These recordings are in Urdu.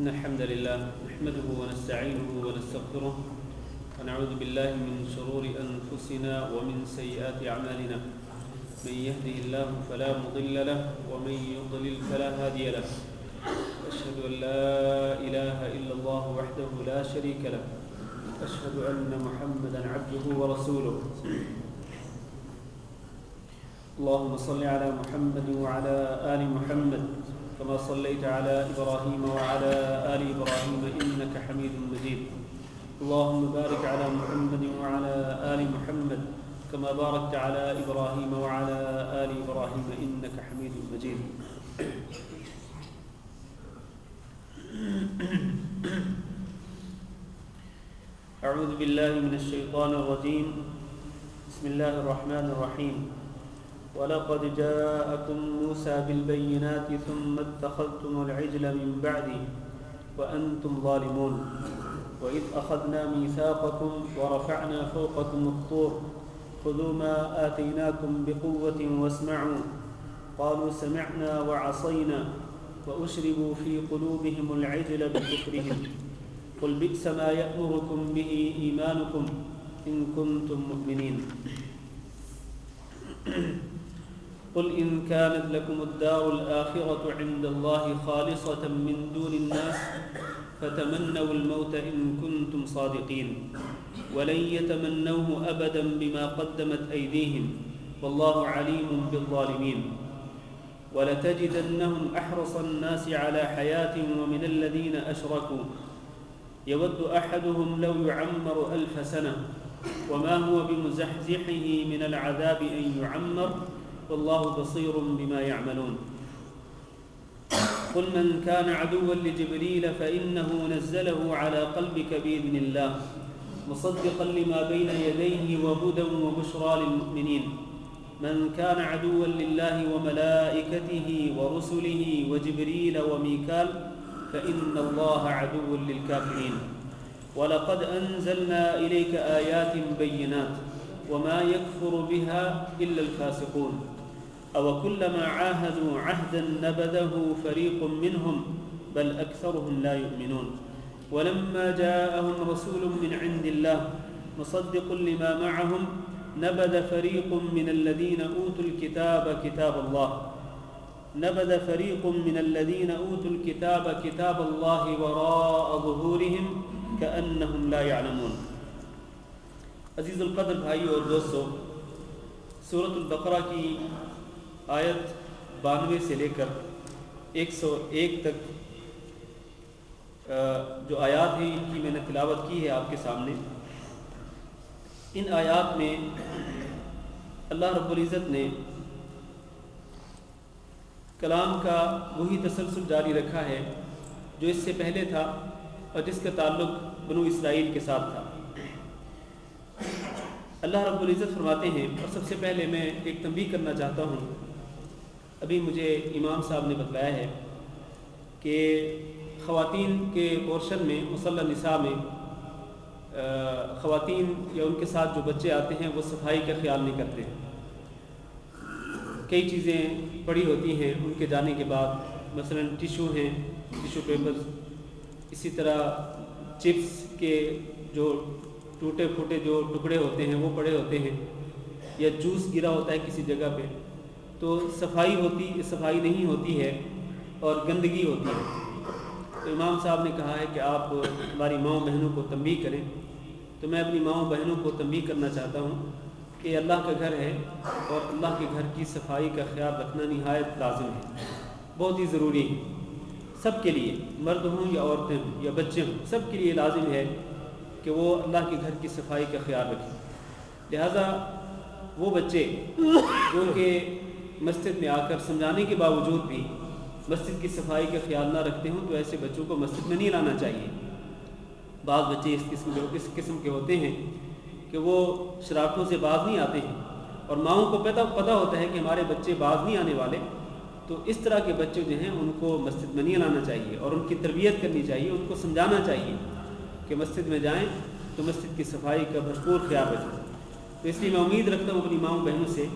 إن الحمد لله نحمده ونستعينه ونستغفره ونعوذ بالله من شرور أنفسنا ومن سيئات أعمالنا من يهده الله فلا مضل له ومن يضلل فلا هادي له أشهد أن لا إله إلا الله وحده لا شريك له أشهد أن محمدا عبده ورسوله اللهم صل على محمد وعلى آل محمد كما صليت على إبراهيم وعلى آل إبراهيم إنك حميد مجيد اللهم بارك على محمد وعلى آل محمد كما باركت على إبراهيم وعلى آل إبراهيم إنك حميد مجيد أعوذ بالله من الشيطان الرجيم بسم الله الرحمن الرحيم وَلَقَدْ جَاءَكُمْ مُوسَى بِالْبَيِّنَاتِ ثُمَّ اتَّخَذْتُمُ الْعِجْلَ مِنْ بَعْدِهِ وَأَنْتُمْ ظَالِمُونَ وَإِذْ أَخَذْنَا مِيثَاقَكُمْ وَرَفَعْنَا فَوْقَكُمُ الطُّورَ خُذُوا مَا آتَيْنَاكُمْ بِقُوَّةٍ وَاسْمَعُوا قَالُوا سَمِعْنَا وَعَصَيْنَا وَأُشْرِبُوا فِي قُلُوبِهِمُ الْعِجْلَ بِكُفْرِهِمْ قُلْ بِئْسَ مَا يَأْمُرُكُمْ بِهِ إِيمَانُكُمْ إِن كُنتُم مُّؤْمِنِينَ قل إن كانت لكم الدار الآخرة عند الله خالصة من دون الناس فتمنوا الموت إن كنتم صادقين ولن يتمنوه أبدا بما قدمت أيديهم والله عليم بالظالمين ولتجدنهم أحرص الناس على حياة ومن الذين أشركوا يود أحدهم لو يعمر 1000 سنة وما هو بمزحزحه من العذاب أن يعمر والله بصير بما يعملون قل من كان عدوا لجبريل فإنه نزله على قلبك بإذن الله مصدقا لما بين يديه وهدى وبشرى للمؤمنين من كان عدوا لله وملائكته ورسله وجبريل وميكال فإن الله عدو للكافرين وَلَقَدْ أَنزَلْنَا إِلَيْكَ آيَاتٍ بَيِّنَاتٍ وَمَا يَكْفُرُ بِهَا إِلَّا الْفَاسِقُونَ أَوَكُلَّمَا عَاهَدُوا عَهْدًا نَبَذَهُ فَرِيقٌ مِّنْهُمْ بَلْ أَكْثَرُهُمْ لَا يُؤْمِنُونَ وَلَمَّا جَاءَهُمْ رَسُولٌ مِّنْ عِندِ اللَّهِ مُصَدِّقٌ لِّمَا مَعَهُمْ نَبَذَ فَرِيقٌ مِّنَ الَّذِينَ أُوتُوا الْكِتَابَ كِتَابَ اللَّهِ وَرَاءَ ظُهُورِهِمْ كأنهم لا يعلمون. عزیز القدر بھائیو اور دوستو، سورۃ البقرہ کی آیت 92 سے لے کر 101 تک جو آیات ہیں ان کی میں نے تلاوت کی ہے آپ کے سامنے. ان آیات میں اللہ رب العزت نے کلام کا وہی تسلسل جاری رکھا ہے جو اس سے پہلے تھا اور جس کا تعلق بنو اسرائیل کے ساتھ تھا. اللہ رب العزت فرماتے ہیں، اور سب سے پہلے میں ایک تنبیہ کرنا چاہتا ہوں. ابھی مجھے امام صاحب نے بتلایا ہے کہ خواتین کے پورشن میں مصلی النساء میں خواتین یا ان کے ساتھ جو بچے آتے ہیں وہ صفائی کا خیال نہیں کرتے. کئی چیزیں پڑی ہوتی ہیں ان کے جانے کے بعد، مثلا ٹیشو ہیں، ٹیشو پیپرز، اسی طرح چپس کے جو ٹوٹے پھوٹے جو ٹکڑے ہوتے ہیں وہ پڑے ہوتے ہیں، یا جوس گرا ہوتا ہے کسی جگہ پہ، تو صفائی نہیں ہوتی ہے اور گندگی ہوتی ہے. تو امام صاحب نے کہا ہے کہ آپ ہماری ماؤں بہنوں کو تنبیہ کریں. تو میں اپنی ماؤں بہنوں کو تنبیہ کرنا چاہتا ہوں کہ اللہ کا گھر ہے اور اللہ کے گھر کی صفائی کا خیال رکھنا نہایت لازم ہے، بہت ہی ضروری ہے. سب کے لیے، مرد ہوں یا عورتیں ہوں یا بچے ہوں، سب کے لیے لازم ہے کہ وہ اللہ کے گھر کی صفائی کا خیال رکھیں. لہذا وہ بچے جو کہ مسجد میں آ کر سمجھانے کے باوجود بھی مسجد کی صفائی کا خیال نہ رکھتے ہوں تو ایسے بچوں کو مسجد میں نہیں لانا چاہیے. بعض بچے اس قسم کے ہوتے ہیں کہ وہ شرارتوں سے باز نہیں آتے ہیں اور ماؤں کو پتہ ہوتا ہے کہ ہمارے بچے باز نہیں آنے والے، تو اس طرح کے بچے جو ہیں ان کو مسجد میں نہیں لانا چاہیے اور ان کی تربیت کرنی چاہیے، ان کو سمجھانا چاہیے کہ مسجد میں جائیں تو مسجد کی صفائی کا بھرپور خیال رکھیں. تو اس لیے میں امید رکھتا ہوں اپنی ماؤں بہنوں سے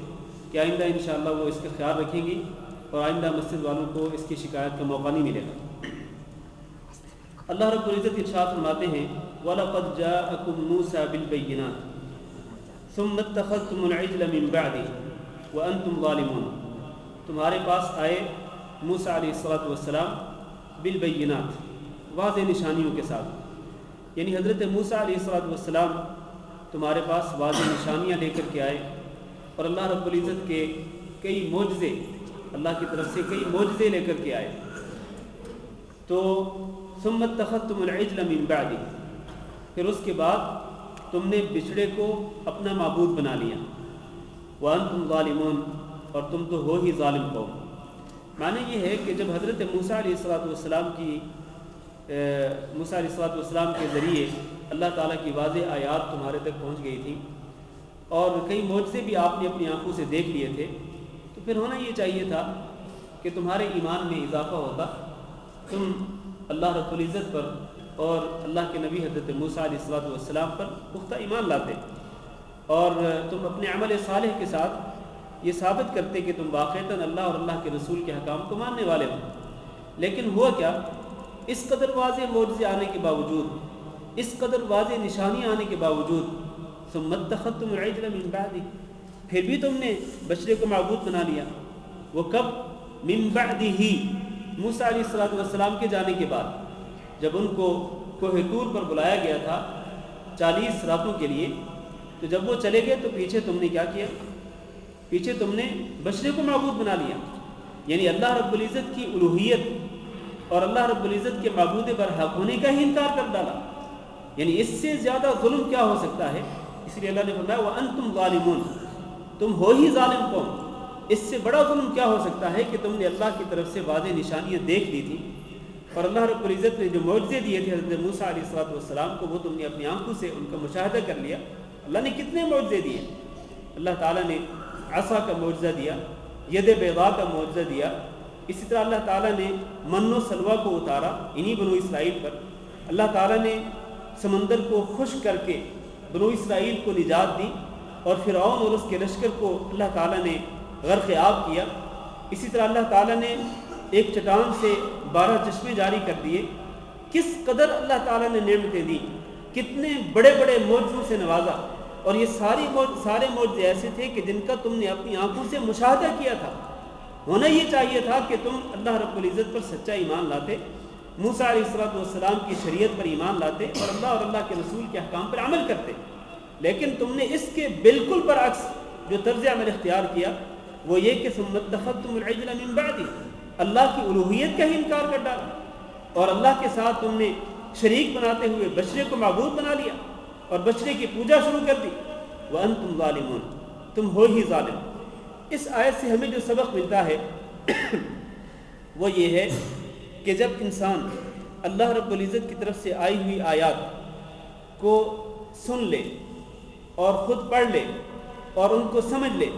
کہ آئندہ انشاءاللہ وہ اس کا خیال رکھیں گی اور آئندہ مسجد والوں کو اس کی شکایت کا موقع نہیں ملے گا. اللہ رب العزت ارشاد فرماتے ہیں وَلَقَدْ جَاءَكُم مُوسَىٰ بِالْبَيِّنَاتِ ثُمَّ اتَّخَذْتُمُ الْعِجْلَ مِن بَعْدِهِ وَأَنْتُمْ ظَالِمُونَ۔ تمہارے پاس آئے موسیٰ علیہ السلام بالبینات، واضح نشانیوں کے ساتھ، یعنی حضرت موسیٰ علیہ السلام تمہارے پاس واضح نشانیاں لے کر کے آئے، اور اللہ رب العزت کے کئی معجزے، اللہ کی طرف سے کئی معجزے لے کر کے آئے۔ تو ثم اتخذتم العجل من بعدی، پھر اس کے بعد تم نے بچڑے کو اپنا معبود بنا لیا، وانتم ظالمون، اور تم تو ہو ہی ظالم قوم۔ معنی یہ ہے کہ جب حضرت موسیٰ علیہ السلام کے ذریعے اللہ تعالیٰ کی واضح آیات تمہارے تک پہنچ گئی تھی اور کئی معجزے بھی آپ نے اپنی آنکھوں سے دیکھ لیے تھے، تو پھر ہونا یہ چاہیے تھا کہ تمہارے ایمان میں اضافہ ہوتا، تم اللہ رب العزت پر اور اللہ کے نبی حضرت موسیٰ علیہ السلام پر پختہ ایمان لاتے، اور تم اپنے عمل صالح کے ساتھ یہ ثابت کرتے کہ تم واقعتاً اللہ اور اللہ کے رسول کے حکام کو ماننے والے ہو۔ لیکن ہوا کیا، اس قدر واضح معجزے آنے کے باوجود، اس قدر واضح نشانیاں آنے کے باوجود، ثم اتخذتم العجل من بعدی، پھر بھی تم نے بچڑے کو معبود بنا لیا۔ وہ کب؟ من بعدہ، موسیٰ علیہ السلام کے جانے کے بعد، جب ان کو کوہ طور پر بلایا گیا تھا 40 راتوں کے لیے، تو جب وہ چلے گئے تو پیچھے تم نے کیا کیا؟ پیچھے تم نے بچڑے کو معبود بنا لیا، یعنی اللہ رب العزت کی الوہیت اور اللہ رب العزت کے معبود برحق ہونے کا ہی انکار کر ڈالا۔ یعنی اس سے زیادہ ظلم کیا ہو سکتا ہے؟ اس لیے اللہ نے فرمایا وَأَنْتُمْ ظَالِمُونَ، تم ہو ہی ظالم قوم۔ اس سے بڑا ظلم کیا ہو سکتا ہے کہ تم نے اللہ کی طرف سے واضح نشانیاں دیکھ لی تھی، اور اللہ رب العزت نے جو معجزے دیے تھے حضرت موسیٰ علیہ السلام کو، وہ تم نے اپنی آنکھوں سے ان کا مشاہدہ کر لیا۔ اللہ نے کتنے معجزے دیے، اللہ تعالیٰ نے عصا کا معجزہ دیا، ید بیضاء کا معجزہ دیا، اسی طرح اللہ تعالیٰ نے من و سلویٰ کو اتارا انہی بنو اسرائیل پر، اللہ تعالیٰ نے سمندر کو خشک کر کے بنو اسرائیل کو نجات دی، اور فرعون اور اس کے لشکر کو اللہ تعالیٰ نے غرق آب کیا۔ اسی طرح اللہ تعالیٰ نے ایک چٹان سے 12 چشمے جاری کر دیے۔ کس قدر اللہ تعالیٰ نے نعمتیں دی، کتنے بڑے بڑے معجزوں سے نوازا، اور یہ سارے معجزے ایسے تھے کہ جن کا تم نے اپنی آنکھوں سے مشاہدہ کیا تھا۔ ہونا یہ چاہیے تھا کہ تم اللہ رب العزت پر سچا ایمان لاتے، موسیٰ علیہ السلام کی شریعت پر ایمان لاتے، اور اللہ کے رسول کے احکام پر عمل کرتے، لیکن تم نے اس کے بالکل برعکس جو طرز عمل اختیار کیا وہ یہ کہ ثم اتخذتم العجل من بعدی، اللہ کی الوہیت کا ہی انکار کر ڈالا، اور اللہ کے ساتھ تم نے شریک بناتے ہوئے بچڑے کو معبود بنا لیا اور بچڑے کی پوجا شروع کر دی۔ وَأَنْتُمْ ظَالِمُونَ، تم ہو ہی ظالم۔ اس آیت سے ہمیں جو سبق ملتا ہے وہ یہ ہے کہ جب انسان اللہ رب العزت کی طرف سے آئی ہوئی آیات کو سن لے اور خود پڑھ لے اور ان کو سمجھ لے،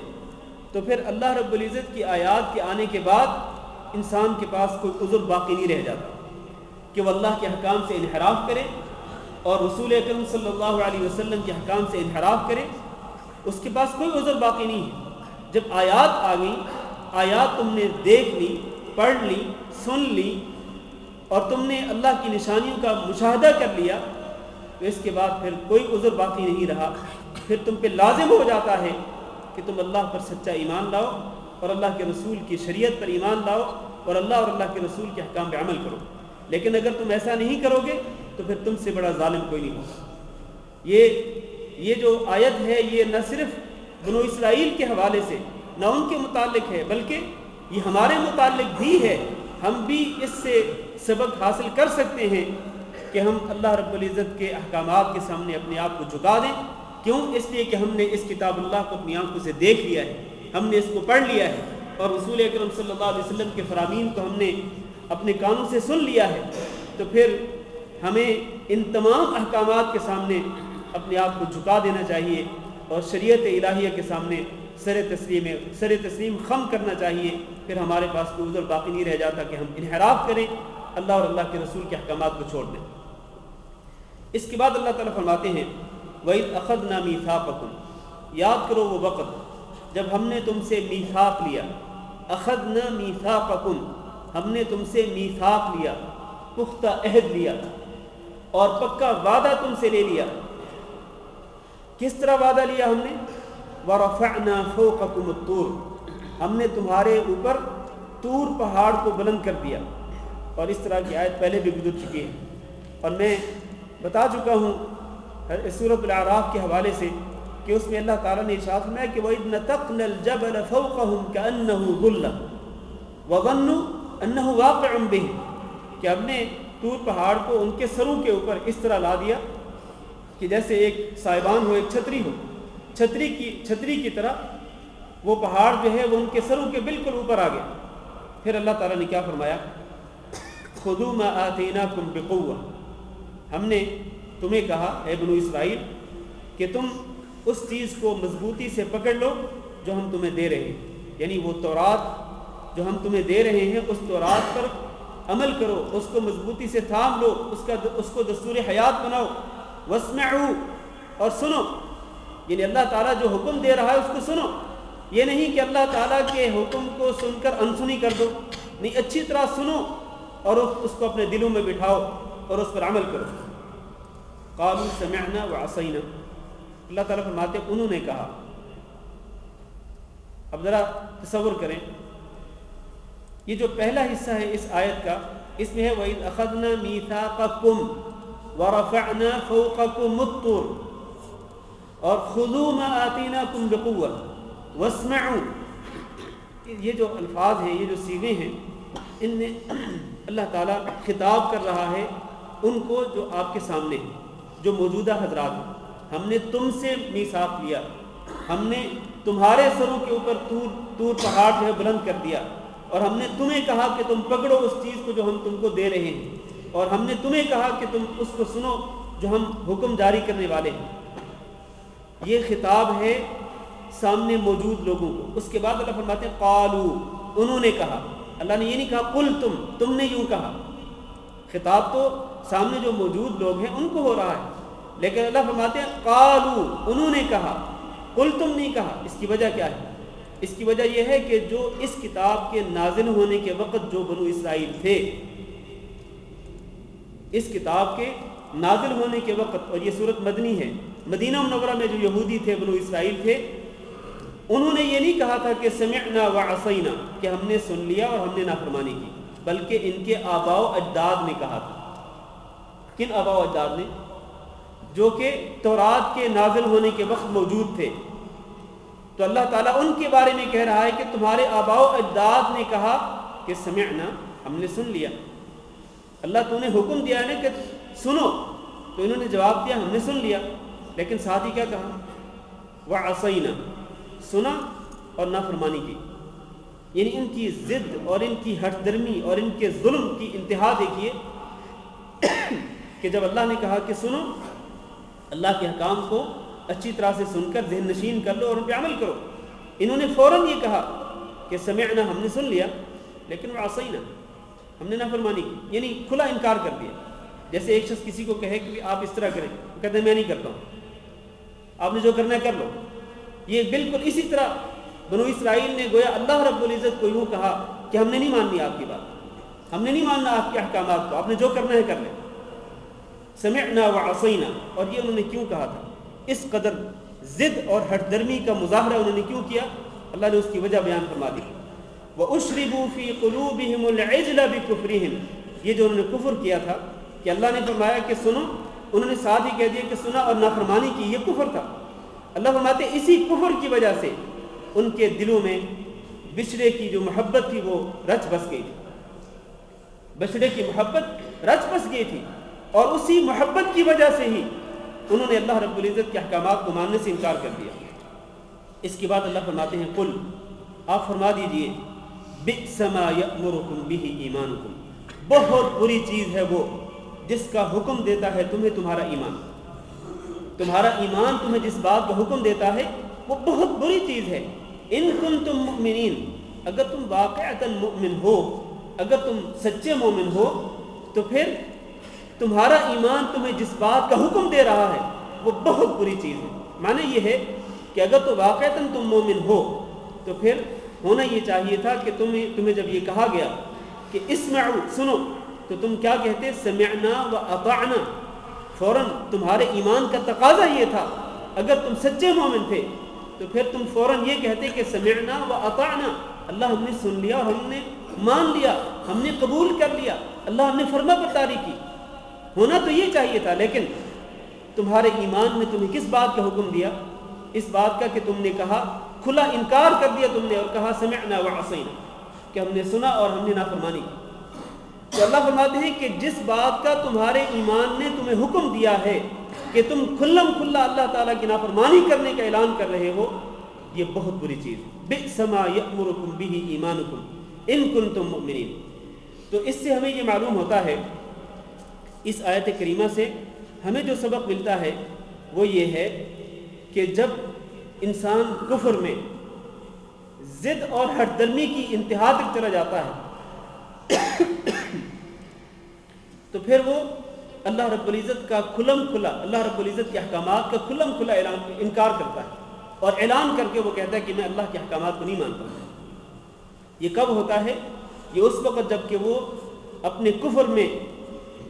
تو پھر اللہ رب العزت کی آیات کے آنے کے بعد انسان کے پاس کوئی عذر باقی نہیں رہ جاتا کہ وہ اللہ کے احکام سے انحراف کرے اور رسول اکرم صلی اللہ علیہ وسلم کے احکام سے انحراف کرے۔ اس کے پاس کوئی عذر باقی نہیں ہے۔ جب آیات آ گئی، آیات تم نے دیکھ لی، پڑھ لی، سن لی، اور تم نے اللہ کی نشانیوں کا مشاہدہ کر لیا، تو اس کے بعد پھر کوئی عذر باقی نہیں رہا۔ پھر تم پہ لازم ہو جاتا ہے کہ تم اللہ پر سچا ایمان لاؤ اور اللہ کے رسول کی شریعت پر ایمان لاؤ اور اللہ کے رسول کے احکام پہ عمل کرو۔ لیکن اگر تم ایسا نہیں کرو گے تو پھر تم سے بڑا ظالم کوئی نہیں ہوگا۔ یہ جو آیت ہے یہ نہ صرف بنو اسرائیل کے حوالے سے، نہ ان کے متعلق ہے، بلکہ یہ ہمارے متعلق بھی ہے۔ ہم بھی اس سے سبق حاصل کر سکتے ہیں کہ ہم اللہ رب العزت کے احکامات کے سامنے اپنے آپ کو جھکا دیں۔ کیوں؟ اس لیے کہ ہم نے اس کتاب اللہ کو اپنی آنکھوں سے دیکھ لیا ہے، ہم نے اس کو پڑھ لیا ہے، اور رسول اکرم صلی اللہ علیہ وسلم کے فرامین کو ہم نے اپنے کانوں سے سن لیا ہے۔ تو پھر ہمیں ان تمام احکامات کے سامنے اپنے آپ کو جھکا دینا چاہیے اور شریعت الہیہ کے سامنے سر تسلیم خم کرنا چاہیے۔ پھر ہمارے پاس کوئی عذر باقی نہیں رہ جاتا کہ ہم انحراف کریں، اللہ اور اللہ کے رسول کے احکامات کو چھوڑ دیں۔ اس کے بعد اللہ تعالیٰ فرماتے ہیں وَإِذْ أَخَذْنَا مِيثَاقَكُمْ، یاد کرو وہ وقت جب ہم نے تم سے میثاق لیا۔ أَخَذْنَا مِيثَاقَكُمْ، ہم نے تم سے میثاق لیا، پختہ عہد لیا اور پکا وعدہ تم سے لے لیا. کس طرح وعدہ لیا ہم نے؟ وَرَفَعْنَا فَوْقَكُمُ الطُّورَ، ہم نے تمہارے اوپر طور پہاڑ کو بلند کر دیا. اور اس طرح کی آیت پہلے بھی گزر چکی ہے، اور میں بتا چکا ہوں سورۃ الاعراف کے حوالے سے کہ اس میں اللہ تعالیٰ نے ارشاد فرمایا کہ وَإِذْ نَتَقْنَا الْجَبَلَ فَوْقَهُمْ كَأَنَّهُ ظُلَّةٌ وَظَنُّوا أَنَّهُ وَاقِعٌ بِهِمْ، کہ ہم نے طور پہاڑ کو ان کے سروں کے اوپر اس طرح لا دیا کہ جیسے ایک سائبان ہو، ایک چھتری ہو، چھتری کی طرح وہ پہاڑ جو ہے وہ ان کے سروں کے بالکل اوپر آ گیا. پھر اللہ تعالیٰ نے کیا فرمایا؟ خُذُوا مَا آتَيْنَاكُمْ بِقُوَّةٍ، ہم نے تمہیں کہا اے بنو اسرائیل کہ تم اس چیز کو مضبوطی سے پکڑ لو جو ہم تمہیں دے رہے ہیں، یعنی وہ تورات جو ہم تمہیں دے رہے ہیں اس تورات پر عمل کرو، اس کو مضبوطی سے تھام لو، اس کو دستور حیات بناؤ. واسمعوا، اور سنو، یعنی اللہ تعالیٰ جو حکم دے رہا ہے اس کو سنو. یہ نہیں کہ اللہ تعالیٰ کے حکم کو سن کر انسنی کر دو، نہیں، اچھی طرح سنو اور اس کو اپنے دلوں میں بٹھاؤ اور اس پر عمل کرو. قالوا سمعنا وعصینا، اللہ تعالیٰ فرماتے ہیں انہوں نے کہا. اب ذرا تصور کریں، یہ جو پہلا حصہ ہے اس آیت کا، اس میں ہے وَإِذْ أَخَذْنَا مِيثَاقَكُمْ وَرَفَعْنَا فَوْقَكُمُ الطُّورَ اور خُذُوا مَا آتَيْنَاكُمْ بِقُوَّةٍ وَاسْمَعُوا. یہ جو الفاظ ہیں، یہ جو صیغے ہیں، ان میں اللہ تعالیٰ خطاب کر رہا ہے ان کو جو آپ کے سامنے ہیں، جو موجودہ حضرات ہیں. ہم نے تم سے میثاق لیا، ہم نے تمہارے سروں کے اوپر طور پہاڑ جو ہے بلند کر دیا، اور ہم نے تمہیں کہا کہ تم پکڑو اس چیز کو جو ہم تم کو دے رہے ہیں، اور ہم نے تمہیں کہا کہ تم اس کو سنو جو ہم حکم جاری کرنے والے ہیں. یہ خطاب ہے سامنے موجود لوگوں کو. اس کے بعد اللہ فرماتے ہیں قالو، انہوں نے کہا. اللہ نے یہ نہیں کہا قل تم نے یوں کہا. خطاب تو سامنے جو موجود لوگ ہیں ان کو ہو رہا ہے، لیکن اللہ فرماتے ہیں قالو، انہوں نے کہا، قل تم نہیں کہا. اس کی وجہ کیا ہے؟ اس کی وجہ یہ ہے کہ جو اس کتاب کے نازل ہونے کے وقت جو بنو اسرائیل تھے، اس کتاب کے نازل ہونے کے وقت، اور یہ صورت مدنی ہے، مدینہ منورہ میں جو یہودی تھے، بنو اسرائیل تھے، انہوں نے یہ نہیں کہا تھا کہ سمعنا وعصینا، کہ ہم نے سن لیا اور ہم نے نافرمانی کی، بلکہ ان کے آباء و اجداد نے کہا تھا. کن آباء و اجداد نے؟ جو کہ تورات کے نازل ہونے کے وقت موجود تھے. تو اللہ تعالیٰ ان کے بارے میں کہہ رہا ہے کہ تمہارے آباء و اجداد نے کہا کہ سمعنا، ہم نے سن لیا. اللہ تو نے حکم دیا ہے کہ سنو، تو انہوں نے جواب دیا ہم نے سن لیا، لیکن ساتھ ہی کیا کہا؟ وعصینا، سنا اور نافرمانی کی. یعنی ان کی ضد اور ان کی ہٹ درمی اور ان کے ظلم کی انتہا دیکھیے کہ جب اللہ نے کہا کہ سنو، اللہ کے حکام کو اچھی طرح سے سن کر ذہن نشین کر لو اور ان پہ عمل کرو، انہوں نے فوراً یہ کہا کہ سمعنا، ہم نے سن لیا، لیکن وعصینا، ہم نے نافرمانی کی. یعنی کھلا انکار کر دیا. جیسے ایک شخص کسی کو کہے کہ آپ اس طرح کریں، وہ کہتے ہیں میں نہیں کرتا ہوں، آپ نے جو کرنا ہے کر لو. یہ بالکل اسی طرح بنو اسرائیل نے گویا اللہ رب العزت کو یوں کہا کہ ہم نے نہیں ماننی آپ کی بات، ہم نے نہیں ماننا آپ کے احکامات کو، آپ نے جو کرنا ہے کر لیں. سمعنا وعصینا، اور یہ انہوں نے کیوں کہا تھا؟ اس قدر ضد اور ہٹ درمی کا مظاہرہ انہوں نے کیوں کیا؟ اللہ نے اس کی وجہ بیان فرما دی. وَأُشْرِبُوا فِي قُلُوبِهِمُ الْعِجْلَ بِكُفْرِهِمْ، یہ جو انہوں نے کفر کیا تھا کہ اللہ نے فرمایا کہ سنو، انہوں نے ساتھ ہی کہہ دیا کہ سنا اور نافرمانی کی، یہ کفر تھا. اللہ فرماتے ہیں اسی کفر کی وجہ سے ان کے دلوں میں بچڑے کی جو محبت تھی وہ رچ بس گئی تھی. بچڑے کی محبت رچ بس گئی تھی، اور اسی محبت کی وجہ سے ہی انہوں نے اللہ رب العزت کے احکامات کو ماننے سے انکار کر دیا. اس کے بعد اللہ فرماتے ہیں قل، آپ فرما دیجئے بئس ما یأمرکم بہ ایمانکم، بہت بری چیز ہے وہ جس کا حکم دیتا ہے تمہیں تمہارا ایمان. تمہارا ایمان تمہیں جس بات کا حکم دیتا ہے وہ بہت بری چیز ہے. ان کنتم مؤمنین، اگر تم واقعتاً مؤمن ہو، اگر تم سچے مومن ہو، تو پھر تمہارا ایمان تمہیں جس بات کا حکم دے رہا ہے وہ بہت بری چیز ہے. معنی یہ ہے کہ اگر تو واقعتاً تم مومن ہو تو پھر ہونا یہ چاہیے تھا کہ تمہیں جب یہ کہا گیا کہ اسمعوا، سنو، تو تم کیا کہتے؟ سمعنا و اطعنا. فوراً تمہارے ایمان کا تقاضا یہ تھا، اگر تم سچے مومن تھے تو پھر تم فوراً یہ کہتے کہ سمعنا و اطعنا، اللہ ہم نے سن لیا اور ہم نے مان لیا، ہم نے قبول کر لیا، اللہ ہم نے فرما برداری کی. ہونا تو یہ چاہیے تھا، لیکن تمہارے ایمان نے تمہیں کس بات کا حکم دیا؟ اس بات کا کہ تم نے کہا، کھلا انکار کر دیا تم نے اور کہا سمعنا وعصینا، کہ ہم نے سنا اور ہم نے نافرمانی کی. تو اللہ فرماتے ہیں کہ جس بات کا تمہارے ایمان نے تمہیں حکم دیا ہے کہ تم کھلم کھلا اللہ تعالیٰ کی نافرمانی کرنے کا اعلان کر رہے ہو، یہ بہت بری چیز ہے. بئس ما یأمرکم بہ ایمانکم ان کنتم مؤمنین. تو اس سے ہمیں یہ معلوم ہوتا ہے، اس آیت کریمہ سے ہمیں جو سبق ملتا ہے وہ یہ ہے کہ جب انسان کفر میں ضد اور ہٹ درمی کی انتہا تک چلا جاتا ہے تو پھر وہ اللہ رب العزت کا کھلم کھلا، اللہ رب العزت کے احکامات کا کھلم کھلا انکار کرتا ہے اور اعلان کر کے وہ کہتا ہے کہ میں اللہ کے احکامات کو نہیں مانتا ہوں. یہ کب ہوتا ہے؟ یہ اس وقت جب کہ وہ اپنے کفر میں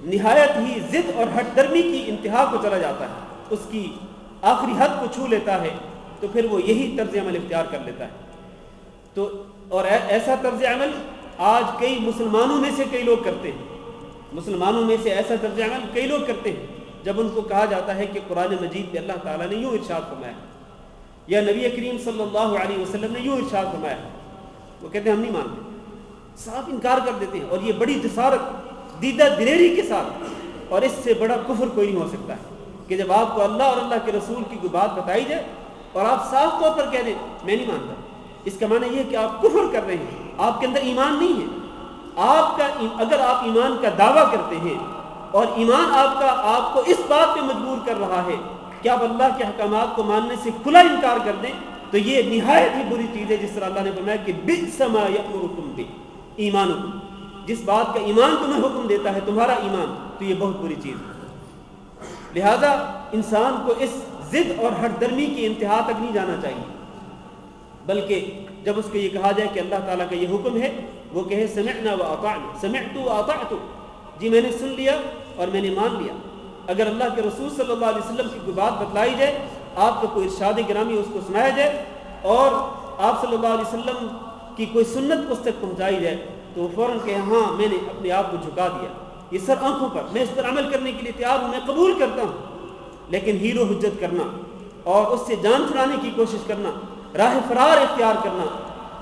نہایت ہی ضد اور ہٹ درمی کی انتہا کو چلا جاتا ہے، اس کی آخری حد کو چھو لیتا ہے، تو پھر وہ یہی طرز عمل اختیار کر لیتا ہے. تو اور ایسا طرز عمل آج کئی مسلمانوں میں سے کئی لوگ کرتے ہیں. مسلمانوں میں سے ایسا طرز عمل کئی لوگ کرتے ہیں جب ان کو کہا جاتا ہے کہ قرآن مجید میں اللہ تعالیٰ نے یوں ارشاد فرمایا یا نبی کریم صلی اللہ علیہ وسلم نے یوں ارشاد فرمایا، وہ کہتے ہیں ہم نہیں مانتے، صاف انکار کر دیتے ہیں. اور یہ بڑی جسارت، دیدہ دلیری کے ساتھ، اور اس سے بڑا کفر کوئی نہیں ہو سکتا ہے کہ جب آپ کو اللہ اور اللہ کے رسول کی کوئی بات بتائی جائے اور آپ صاف طور پر کہہ دیں میں نہیں مانتا. اس کا معنی یہ ہے کہ آپ کفر کر رہے ہیں، آپ کے اندر ایمان نہیں ہے. اگر آپ ایمان کا دعویٰ کرتے ہیں اور ایمان آپ کو اس بات پہ مجبور کر رہا ہے کہ آپ اللہ کے احکامات کو ماننے سے کھلا انکار کر دیں، تو یہ نہایت ہی بری چیز ہے. جس طرح اللہ نے فرمایا کہ بئس ما یأمرکم بہ ایمانکم، جس بات کا ایمان تمہیں حکم دیتا ہے تمہارا ایمان، تو یہ بہت بری چیز ہے. لہذا انسان کو اس ضد اور ہٹ درمی کی انتہا تک نہیں جانا چاہیے، بلکہ جب اس کو یہ کہا جائے کہ اللہ تعالیٰ کا یہ حکم ہے، وہ کہے سمعنا و اطعنا، سمعت و اطعت، جی میں نے سن لیا اور میں نے مان لیا. اگر اللہ کے رسول صلی اللہ علیہ وسلم کی کوئی بات بتلائی جائے، آپ کو کوئی ارشاد گرامی اس کو سنایا جائے اور آپ صلی اللہ علیہ وسلم کی کوئی سنت اس تک پہنچائی جائے، تو وہ فوراً کہے ہاں میں نے اپنے آپ کو جھکا دیا، یہ سر آنکھوں پر، میں اس پر عمل کرنے کے لیے تیار ہوں، میں قبول کرتا ہوں. لیکن ہیرو حجت کرنا اور اس سے جان چھڑانے کی کوشش کرنا، راہ فرار اختیار کرنا،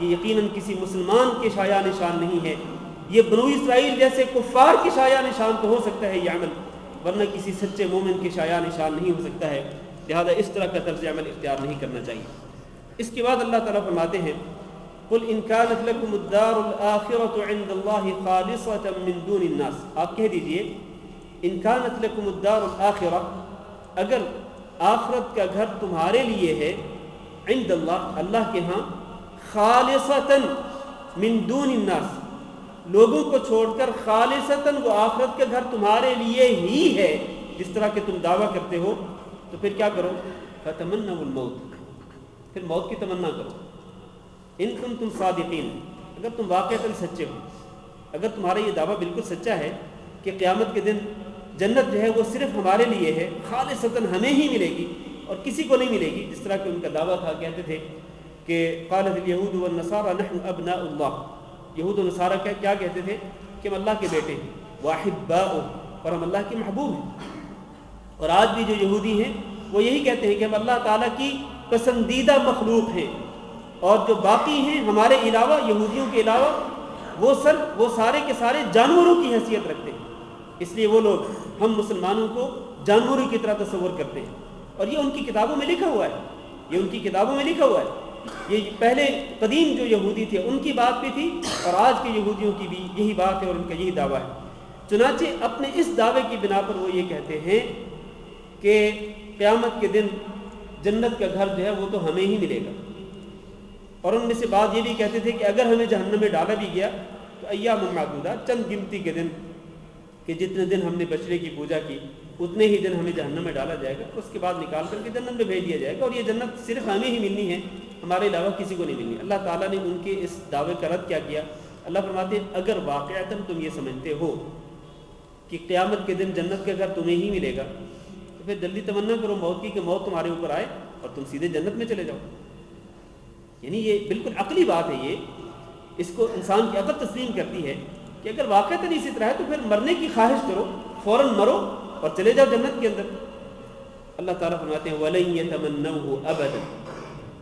یہ یقیناً کسی مسلمان کے شایع نشان نہیں ہے. یہ بنو اسرائیل جیسے کفار کی شایع نشان تو ہو سکتا ہے یہ عمل، ورنہ کسی سچے مومن کے شایع نشان نہیں ہو سکتا ہے. لہذا اس طرح کا طرز عمل اختیار نہیں کرنا چاہیے. اس کے بعد اللہ تعالیٰ فرماتے ہیں قل ان كانت لكم الدار الآخرة عند الله خالصة من دون الناس، آپ کہہ دیجئے ان كانت لكم الدار الآخرة، اگر آخرت کا گھر تمہارے لیے ہے، عند اللہ، اللہ کے ہاں، خالصتاً من دون الناس، لوگوں کو چھوڑ کر خالصتاً وہ آخرت کا گھر تمہارے لیے ہی ہے جس طرح کہ تم دعویٰ کرتے ہو، تو پھر کیا کرو؟ فتمنوا الموت، پھر موت کی تمنا کرو. ان کنتم صادقین، اگر تم واقعتاً سچے ہو، اگر تمہارا یہ دعویٰ بالکل سچا ہے کہ قیامت کے دن جنت جو ہے وہ صرف ہمارے لیے ہے، خالصتاً ہمیں ہی ملے گی اور کسی کو نہیں ملے گی، جس طرح کہ ان کا دعویٰ تھا، کہتے تھے کہ قالت الیہود والنصارى نحن ابناء اللہ، یہود و نصارہ کیا کہتے تھے کہ ہم اللہ کے بیٹے ہیں، واحباؤہ، اور ہم اللہ کے محبوب ہیں. اور آج بھی جو یہودی ہیں وہ یہی کہتے ہیں کہ ہم اللہ تعالیٰ کی پسندیدہ مخلوق ہیں، اور جو باقی ہیں ہمارے علاوہ، یہودیوں کے علاوہ، وہ سارے کے سارے جانوروں کی حیثیت رکھتے ہیں. اس لیے وہ لوگ ہم مسلمانوں کو جانوروں کی طرح تصور کرتے ہیں، اور یہ ان کی کتابوں میں لکھا ہوا ہے، یہ ان کی کتابوں میں لکھا ہوا ہے. یہ پہلے قدیم جو یہودی تھے ان کی بات بھی تھی، اور آج کے یہودیوں کی بھی یہی بات ہے اور ان کا یہی دعویٰ ہے. چنانچہ اپنے اس دعوے کی بنا پر وہ یہ کہتے ہیں کہ قیامت کے دن جنت کا گھر جو ہے وہ تو ہمیں ہی ملے گا. اور ان میں سے بات یہ بھی کہتے تھے کہ اگر ہمیں جہنم میں ڈالا بھی گیا تو ایام معدودہ، چند گنتی کے دن، کہ جتنے دن ہم نے بچڑے کی پوجا کی اتنے ہی دن ہمیں جہنم میں ڈالا جائے گا، اس کے بعد نکال کر کے جنت میں بھیج دیا جائے گا، اور یہ جنت صرف ہمیں ہی ملنی ہے، ہمارے علاوہ کسی کو نہیں ملنی. اللہ تعالیٰ نے ان کے اس دعوے کا رد کیا کیا؟ اللہ فرماتے ہیں اگر واقعتاً تم یہ سمجھتے ہو کہ قیامت کے دن جنت کا گھر تمہیں ہی ملے گا، تو پھر جلدی تمنا کرو موت کی کہ موت تمہارے اوپر آئے اور تم سیدھے جنت میں چلے جاؤ۔ یعنی یہ بالکل عقلی بات ہے، یہ اس کو انسان کی عقل تسلیم کرتی ہے کہ اگر واقعتاً اسی طرح ہے تو پھر مرنے کی خواہش کرو، فوراً مرو اور چلے جاؤ جنت کے اندر۔ اللہ تعالیٰ فرماتے ہیں وَلَن يَتَمَنَّوْهُ أَبَدًا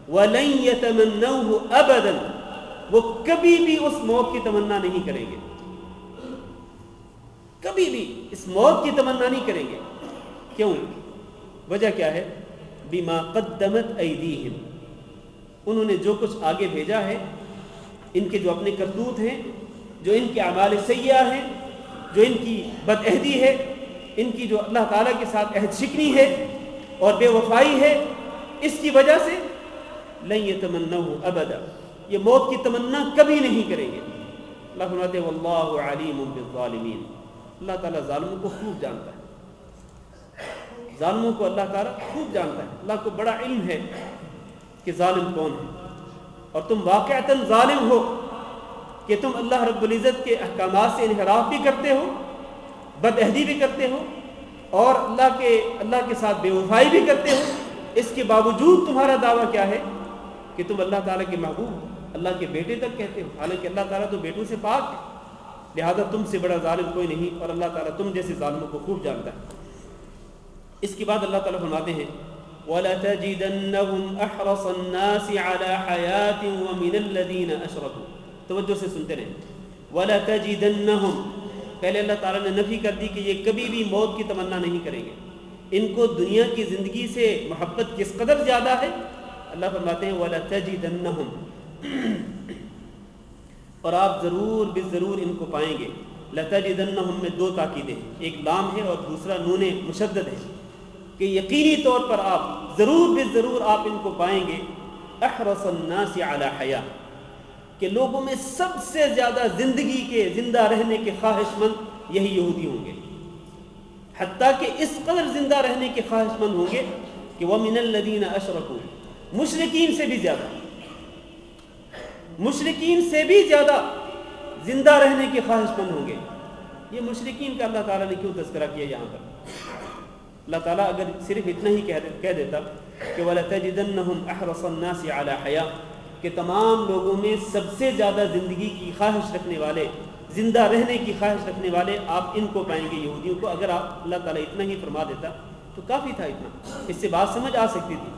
وَلَن يَتَمَنَّوْهُ أَبَدًا، وہ کبھی بھی اس موت کی تمنا نہیں کریں گے، کبھی بھی اس موت کی تمنا نہیں کریں گے۔ کیوں؟ وجہ کیا ہے؟ بِمَا قَدَّمَتْ أَيْدِيهِمْ، انہوں نے جو کچھ آگے بھیجا ہے، ان کے جو اپنے کرتوت ہیں، جو ان کے اعمال سیئہ ہیں، جو ان کی بدعہدی ہے، ان کی جو اللہ تعالیٰ کے ساتھ عہد شکنی ہے اور بے وفائی ہے، اس کی وجہ سے لن يتمنوه ابدا، یہ موت کی تمنا کبھی نہیں کریں گے۔ اللہ فرماتے ہیں واللہ علیم بالظالمین، اللہ تعالیٰ ظالموں کو خوب جانتا ہے، ظالموں کو اللہ تعالیٰ خوب جانتا ہے۔ اللہ کو بڑا علم ہے کہ ظالم کون ہے، اور تم واقعتاً ظالم ہو کہ تم اللہ رب العزت کے احکامات سے انحراف بھی کرتے ہو، بدعہدی بھی کرتے ہو، اور اللہ کے ساتھ بے وفائی بھی کرتے ہو۔ اس کے باوجود تمہارا دعویٰ کیا ہے کہ تم اللہ تعالیٰ کے محبوب، اللہ کے بیٹے تک کہتے ہو، حالانکہ اللہ تعالیٰ تو بیٹوں سے پاک ہے، لہذا تم سے بڑا ظالم کوئی نہیں، اور اللہ تعالیٰ تم جیسے ظالموں کو خوب جانتا ہے۔ اس کے بعد اللہ تعالیٰ فرماتے ہیں وَلَتَجِدَنَّهُمْ أَحْرَصَ النَّاسِ عَلَى حَيَاةٍ وَمِنَ الَّذِينَ أَشْرَكُوا، توجہ سے سنتے رہیں۔ وَلَتَجِدَنَّهُمْ، پہلے اللہ تعالیٰ نے نفی کر دی کہ یہ کبھی بھی موت کی تمنا نہیں کریں گے، ان کو دنیا کی زندگی سے محبت کس قدر زیادہ ہے۔ اللہ فرماتے ہیں وَلَتَجِدَنَّهُمْ، اور آپ ضرور بالضرور ان کو پائیں گے۔ لَتَجِدَنَّهُمْ میں دو تاکیدیں، ایک لام ہے اور دوسرا نون مشدد ہے، کہ یقینی طور پر آپ ضرور بالضرور آپ ان کو پائیں گے۔ احرص الناس علی حیاء، کہ لوگوں میں سب سے زیادہ زندگی کے، زندہ رہنے کے خواہش مند یہی یہودی ہوں گے، حتیٰ کہ اس قدر زندہ رہنے کے خواہش مند ہوں گے کہ وَمِنَ الَّذِينَ أَشْرَكُوا، مشرکین سے بھی زیادہ، مشرکین سے بھی زیادہ زندہ رہنے کے خواہش مند ہوں گے۔ یہ مشرکین کا اللہ تعالیٰ نے کیوں تذکرہ کیا یہاں پر؟ اللہ تعالیٰ اگر صرف اتنا ہی کہہ دیتا کہ وَلَتَجِدَنَّهُمْ أَحْرَصَ النَّاسِ عَلَى حَيَاءٍ، کہ تمام لوگوں میں سب سے زیادہ زندگی کی خواہش رکھنے والے، زندہ رہنے کی خواہش رکھنے والے آپ ان کو پائیں گے، یہودیوں کو۔ اگر اللہ تعالیٰ اتنا ہی فرما دیتا تو کافی تھا، اتنا اس سے بات سمجھ آ سکتی تھی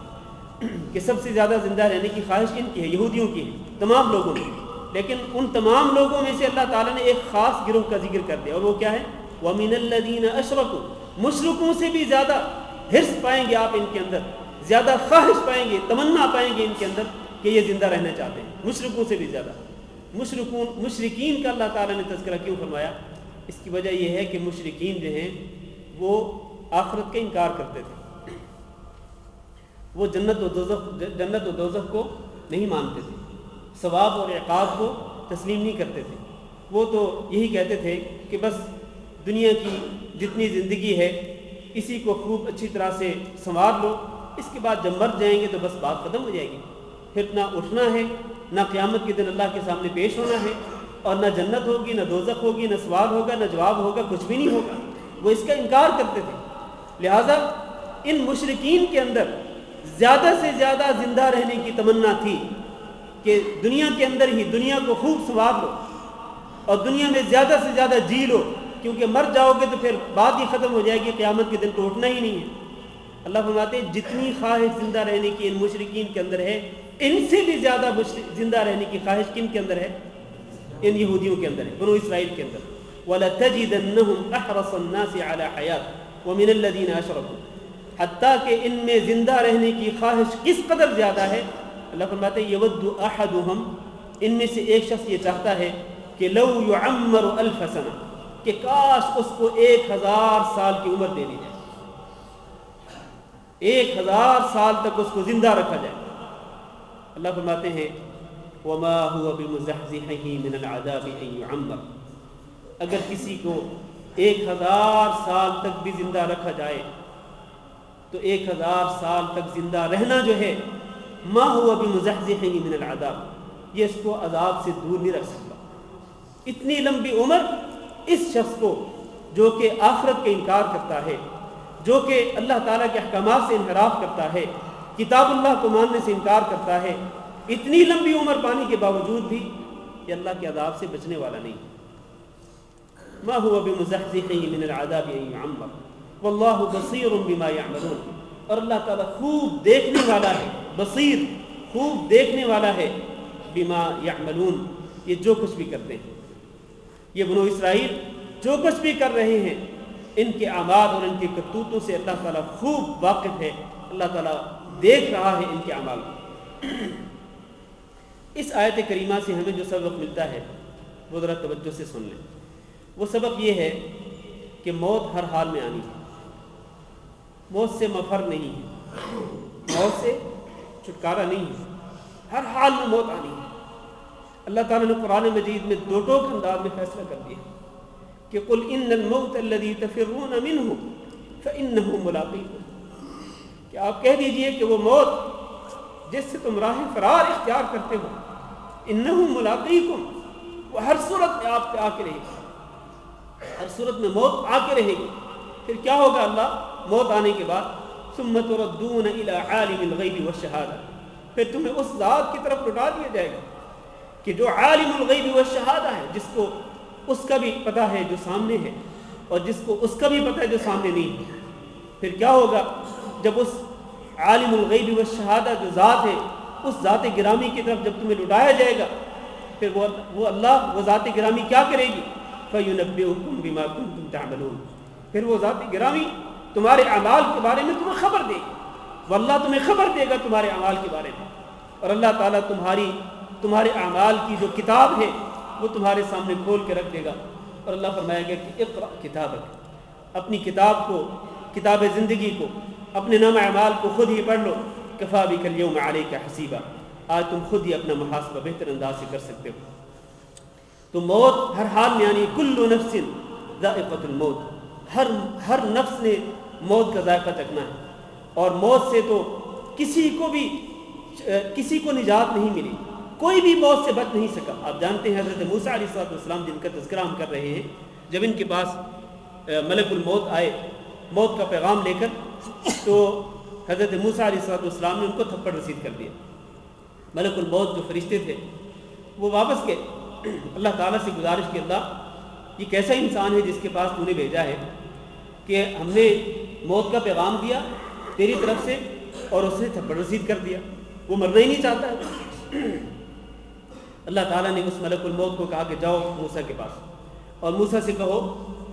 کہ سب سے زیادہ زندہ رہنے کی خواہش ان کی ہے، یہودیوں کی ہے، تمام لوگوں میں۔ لیکن ان تمام لوگوں میں سے اللہ تعالیٰ نے ایک خاص گروہ کا ذکر کر دیا، اور وہ کیا ہے؟ وَمِنَ الَّذِينَ أَشْرَكُوا، مشرکوں سے بھی زیادہ حرص پائیں گے آپ ان کے اندر، زیادہ خواہش پائیں گے، تمنا پائیں گے ان کے اندر کہ یہ زندہ رہنا چاہتے ہیں، مشرکوں سے بھی زیادہ۔ مشرکین کا اللہ تعالیٰ نے تذکرہ کیوں فرمایا؟ اس کی وجہ یہ ہے کہ مشرکین جو ہیں وہ آخرت کا انکار کرتے تھے، وہ جنت و دوزخ کو نہیں مانتے تھے، ثواب اور عقاب کو تسلیم نہیں کرتے تھے۔ وہ تو یہی کہتے تھے کہ بس دنیا کی جتنی زندگی ہے اسی کو خوب اچھی طرح سے سنوار لو، اس کے بعد جب مر جائیں گے تو بس بات ختم ہو جائے گی، پھر نہ اٹھنا ہے، نہ قیامت کے دن اللہ کے سامنے پیش ہونا ہے، اور نہ جنت ہوگی، نہ دوزخ ہوگی، نہ سوال ہوگا، نہ جواب ہوگا، کچھ بھی نہیں ہوگا۔ وہ اس کا انکار کرتے تھے۔ لہٰذا ان مشرکین کے اندر زیادہ سے زیادہ زندہ رہنے کی تمنا تھی کہ دنیا کے اندر ہی دنیا کو خوب سنوار لو اور دنیا میں زیادہ سے زیادہ جی لو، کیونکہ مر جاؤ گے تو پھر بات ہی ختم ہو جائے گی، قیامت کے دن تو اٹھنا ہی نہیں ہے۔ اللہ فرماتے ہیں جتنی خواہش زندہ رہنے کی ان مشرکین کے اندر ہے، ان سے بھی زیادہ زندہ رہنے کی خواہش کن کے اندر ہے؟ ان یہودیوں کے اندر ہے، بنو اسرائیل کے اندر۔ وَلَتَجِدَنَّهُمْ أَحْرَصَ النَّاسِ عَلَى حَيَاةٍ وَمِنَ الَّذِينَ أَشْرَكُوا، حتیٰ کہ ان میں زندہ رہنے کی خواہش کس قدر زیادہ ہے؟ اللہ فرماتے ہیں يَوَدُّ أَحَدُهُمْ، ان میں سے ایک شخص یہ چاہتا ہے کہ لَوْ يُعَمَّرُ أَلْفَ سَنَةٍ، کہ کاش اس کو 1000 سال کی عمر دے دی جائے، 1000 سال تک اس کو زندہ رکھا جائے۔ اللہ فرماتے ہیں وَمَا هُوَ بِمُزَحْزِحِهِ مِنَ الْعَذَابِ أَن يُعَمَّرَ، اگر کسی کو 1000 سال تک بھی زندہ رکھا جائے تو 1000 سال تک زندہ رہنا جو ہے مَا هُوَ بِمُزَحْزِحِهِ مِنَ الْعَذَابِ، یہ اس کو عذاب سے دور نہیں رکھ سکتا۔ اتنی لمبی عمر اس شخص کو جو کہ آخرت کا انکار کرتا ہے، جو کہ اللہ تعالیٰ کے احکامات سے انحراف کرتا ہے، کتاب اللہ کو ماننے سے انکار کرتا ہے، اتنی لمبی عمر پانے کے باوجود بھی یہ اللہ کے عذاب سے بچنے والا نہیں۔ ما هو بمزحزحه من العذاب ان يعمر واللہ بصیر بما يعملون، اور اللہ تعالیٰ خوب دیکھنے والا ہے، بصیر خوب دیکھنے والا ہے، بما يعملون یہ جو کچھ بھی کرتے ہیں، یہ بنو اسرائیل جو کچھ بھی کر رہے ہیں ان کے اعمال اور ان کے کرتوتوں سے اللہ تعالیٰ خوب واقف ہے، اللہ تعالیٰ دیکھ رہا ہے ان کے اعمال۔ اس آیت کریمہ سے ہمیں جو سبق ملتا ہے وہ ذرا توجہ سے سن لیں۔ وہ سبق یہ ہے کہ موت ہر حال میں آنی ہے، موت سے مفر نہیں ہے، موت سے چھٹکارا نہیں ہے، ہر حال میں موت آنی ہے۔ اللہ تعالیٰ نے قرآن مجید میں دو ٹوک انداز میں فیصلہ کر دیا کہ قل ان الموت الذی تفرون منہ فانہ ملاقیکم، کہ آپ کہہ دیجئے کہ وہ موت جس سے تم راہ فرار اختیار کرتے ہو، انہ ملاقیکم، وہ ہر صورت میں آپ پہ آ کے رہے گی، ہر صورت میں موت آ کے رہے گی۔ پھر کیا ہوگا اللہ موت آنے کے بعد؟ ثم تردون الی عالم الغیب والشہادہ، پھر تمہیں اس ذات کی طرف لوٹا دیا جائے گا کہ جو عالم الغیب والشہادہ ہے، جس کو اس کا بھی پتہ ہے جو سامنے ہے اور جس کو اس کا بھی پتہ ہے جو سامنے نہیں ہے۔ پھر کیا ہوگا جب اس عالم الغیب والشہادہ جو ذات ہے، اس ذات گرامی کی طرف جب تمہیں لٹایا جائے گا، پھر وہ اللہ، وہ ذات گرامی کیا کرے گی؟ فَيُنَبِّئُكُم بِمَا كُنتُمْ تَعْمَلُونَ، پھر وہ ذات گرامی تمہارے اعمال کے بارے میں تمہیں خبر دے گی، واللہ تمہیں خبر دے گا تمہارے اعمال کے بارے میں، اور اللہ تعالیٰ تمہارے اعمال کی جو کتاب ہے وہ تمہارے سامنے کھول کے رکھ دے گا، اور اللہ فرمائے گا کہ اقرأ کتابک، اپنی کتاب کو، کتاب زندگی کو، اپنے نام اعمال کو خود ہی پڑھ لو، کفا بک الیوم علیک حسیبا، آج تم خود ہی اپنا محاسبہ بہتر انداز سے کر سکتے ہو۔ تو موت ہر حال میں آنی، کل نفس ذائقۃ الموت، ہر نفس نے موت کا ذائقہ چکھنا ہے، اور موت سے تو کسی کو نجات نہیں ملی، کوئی بھی موت سے بچ نہیں سکا۔ آپ جانتے ہیں حضرت موسیٰ علیہ السلام جن کا تذکرہ ہم کر رہے ہیں، جب ان کے پاس ملک الموت آئے موت کا پیغام لے کر، تو حضرت موسیٰ علیہ السلام نے ان کو تھپڑ رسید کر دیا۔ ملک الموت جو فرشتے تھے وہ واپس گئے، اللہ تعالیٰ سے گزارش کہ اللہ یہ کیسا انسان ہے جس کے پاس تو نے بھیجا ہے کہ ہم نے موت کا پیغام دیا تیری طرف سے اور اس نے تھپڑ رسید کر دیا، وہ مرنا ہی نہیں چاہتا ہے۔ اللہ تعالیٰ نے اس ملک الموت کو کہا کہ جاؤ موسیٰ کے پاس اور موسیٰ سے کہو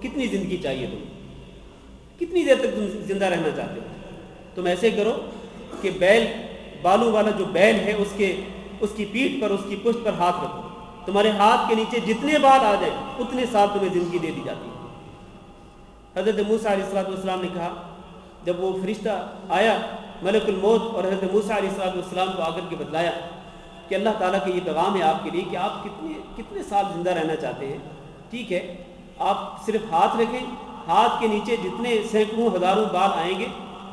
کتنی زندگی چاہیے تمہیں، کتنی دیر تک تم زندہ رہنا چاہتے ہو؟ تم ایسے کرو کہ بیل، بالوں والا جو بیل ہے اس کی پیٹھ پر، اس کی پشت پر ہاتھ رکھو، تمہارے ہاتھ کے نیچے جتنے بال آ جائیں اتنے سال تمہیں زندگی دے دی جاتی ہے۔ حضرت موسیٰ علیہ السلام نے کہا، جب وہ فرشتہ آیا ملک الموت اور حضرت موسیٰ علیہ السلام کو آ کر کے بتلایا کہ اللہ تعالیٰ کے یہ پیغام ہے آپ کے لیے کہ آپ کتنے سال زندہ رہنا چاہتے ہیں، ٹھیک ہے آپ صرف ہاتھ رکھیں، ہاتھ کے نیچے جتنے سینکڑوں ہزاروں بال آئیں گے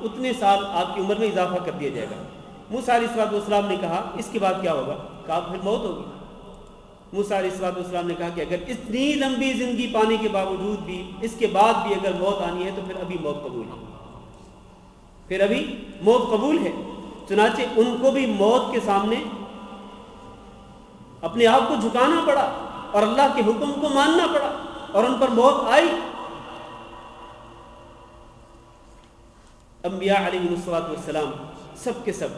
اتنے سال آپ کی عمر میں اضافہ کر دیا جائے گا۔ موسیٰ علیہ السلام نے کہا اس کے بعد کیا ہوگا؟ کہا پھر موت ہوگی۔ موسیٰ علیہ السلام نے کہا کہ اگر اتنی لمبی زندگی پانے کے باوجود بھی، اس کے بعد بھی اگر موت آنی ہے تو پھر ابھی موت قبول ہے، پھر ابھی موت قبول ہے۔ چنانچہ ان کو بھی موت کے سامنے اپنے آپ کو جھکانا پڑا اور اللہ کے حکم کو ماننا پڑا، اور ان پر موت آئی۔ انبیاء علیہ السلام سب کے سب،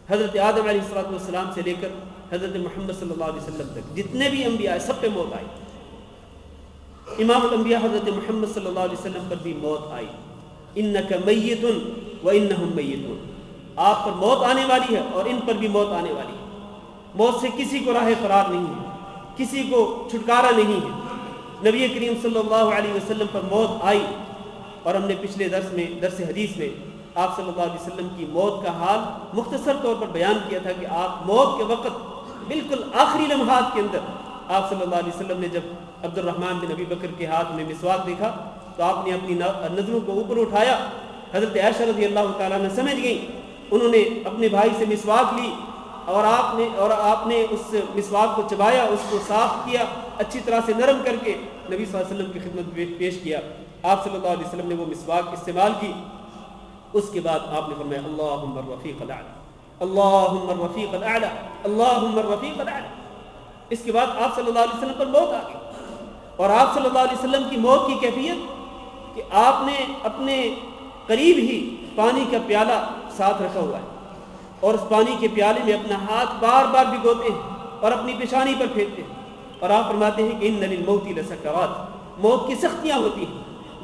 حضرت آدم علیہ السلام سے لے کر حضرت محمد صلی اللہ علیہ وسلم تک جتنے بھی انبیاء سب پہ موت آئی۔ امام الانبیاء حضرت محمد صلی اللہ علیہ وسلم پر بھی موت آئی۔ انک میت وانہم میتون، آپ پر موت آنے والی ہے اور ان پر بھی موت آنے والی ہے۔ موت سے کسی کو راہ فرار نہیں ہے، کسی کو چھٹکارا نہیں ہے۔ نبی کریم صلی اللہ علیہ وسلم پر موت آئی، اور ہم نے پچھلے درس حدیث میں آپ صلی اللہ علیہ وسلم کی موت کا حال مختصر طور پر بیان کیا تھا کہ آپ موت کے وقت بالکل آخری لمحات کے اندر آپ صلی اللہ علیہ وسلم نے جب عبد الرحمن بن ابی بکر کے ہاتھ میں مسواک دیکھا تو آپ نے اپنی نظروں کو اوپر اٹھایا۔ حضرت عائشہ رضی اللہ تعالیٰ نے سمجھ گئیں، انہوں نے اپنے بھائی سے مسواک لی اور آپ نے اس مسواک کو چبایا، اس کو صاف کیا اچھی طرح سے نرم کر کے، نبی صلی اللہ علیہ وسلم کی خدمت میں پیش کیا. آپ صلی اللہ علیہ وسلم نے وہ مسواک استعمال کی. اس کے بعد آپ نے فرمایا اللہم الرفیق الاعلی اللہم الرفیق الاعلی اللہم الرفیق الاعلی. اس کے بعد آپ صلی اللہ علیہ وسلم پر موت آ گئی. اور آپ صلی اللہ علیہ وسلم کی موت کی کیفیت کہ آپ نے اپنے قریب ہی پانی کا پیالہ ساتھ رکھا ہوا ہے اور اس پانی کے پیالے میں اپنا ہاتھ بار بار بھگوتے ہیں اور اپنی پیشانی پر پھینکتے ہیں اور آپ فرماتے ہیں کہ ان للموت لسکرات, موت کی سختیاں ہوتی ہیں.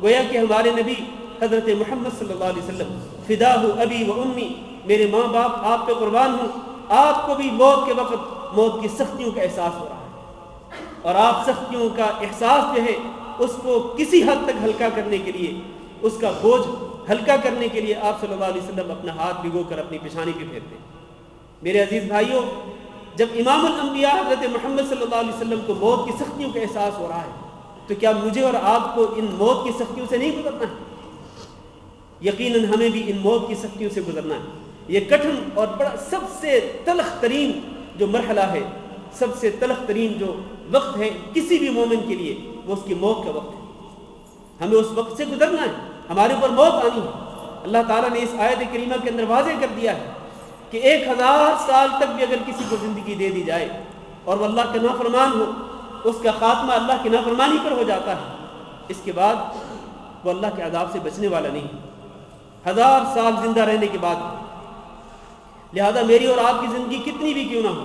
گویا کہ ہمارے نبی حضرت محمد صلی اللہ علیہ وسلم فداہ ابی و امی, میرے ماں باپ آپ پہ قربان ہوں, آپ کو بھی موت کے وقت موت کی سختیوں کا احساس ہو رہا ہے اور آپ سختیوں کا احساس جو ہے اس کو کسی حد تک ہلکا کرنے کے لیے, اس کا بوجھ ہلکا کرنے کے لیے آپ صلی اللہ علیہ وسلم اپنا ہاتھ بھگو کر اپنی پیشانی پہ پھیرتے ہیں. میرے عزیز بھائیوں, جب امام الانبیاء حضرت محمد صلی اللہ علیہ وسلم کو موت کی سختیوں کا احساس ہو رہا ہے تو کیا مجھے اور آپ کو ان موت کی سختیوں سے نہیں گزرنا ہے؟ یقیناً ہمیں بھی ان موت کی سختیوں سے گزرنا ہے. یہ کٹھن اور بڑا سب سے تلخ ترین جو مرحلہ ہے, سب سے تلخ ترین جو وقت ہے کسی بھی مومن کے لیے, وہ اس کی موت کا وقت ہے. ہمیں اس وقت سے گزرنا ہے, ہمارے اوپر موت آنی ہے. اللہ تعالیٰ نے اس آیت کریمہ کے اندر واضح کر دیا ہے کہ 1000 سال تک بھی اگر کسی کو زندگی دے دی جائے اور وہ اللہ کا نافرمان ہو, اس کا خاتمہ اللہ کی نافرمانی پر ہو جاتا ہے. اس کے بعد وہ اللہ کے عذاب سے بچنے والا نہیں, 1000 سال زندہ رہنے کے بعد. لہذا میری اور آپ کی زندگی کتنی بھی کیوں نہ ہو,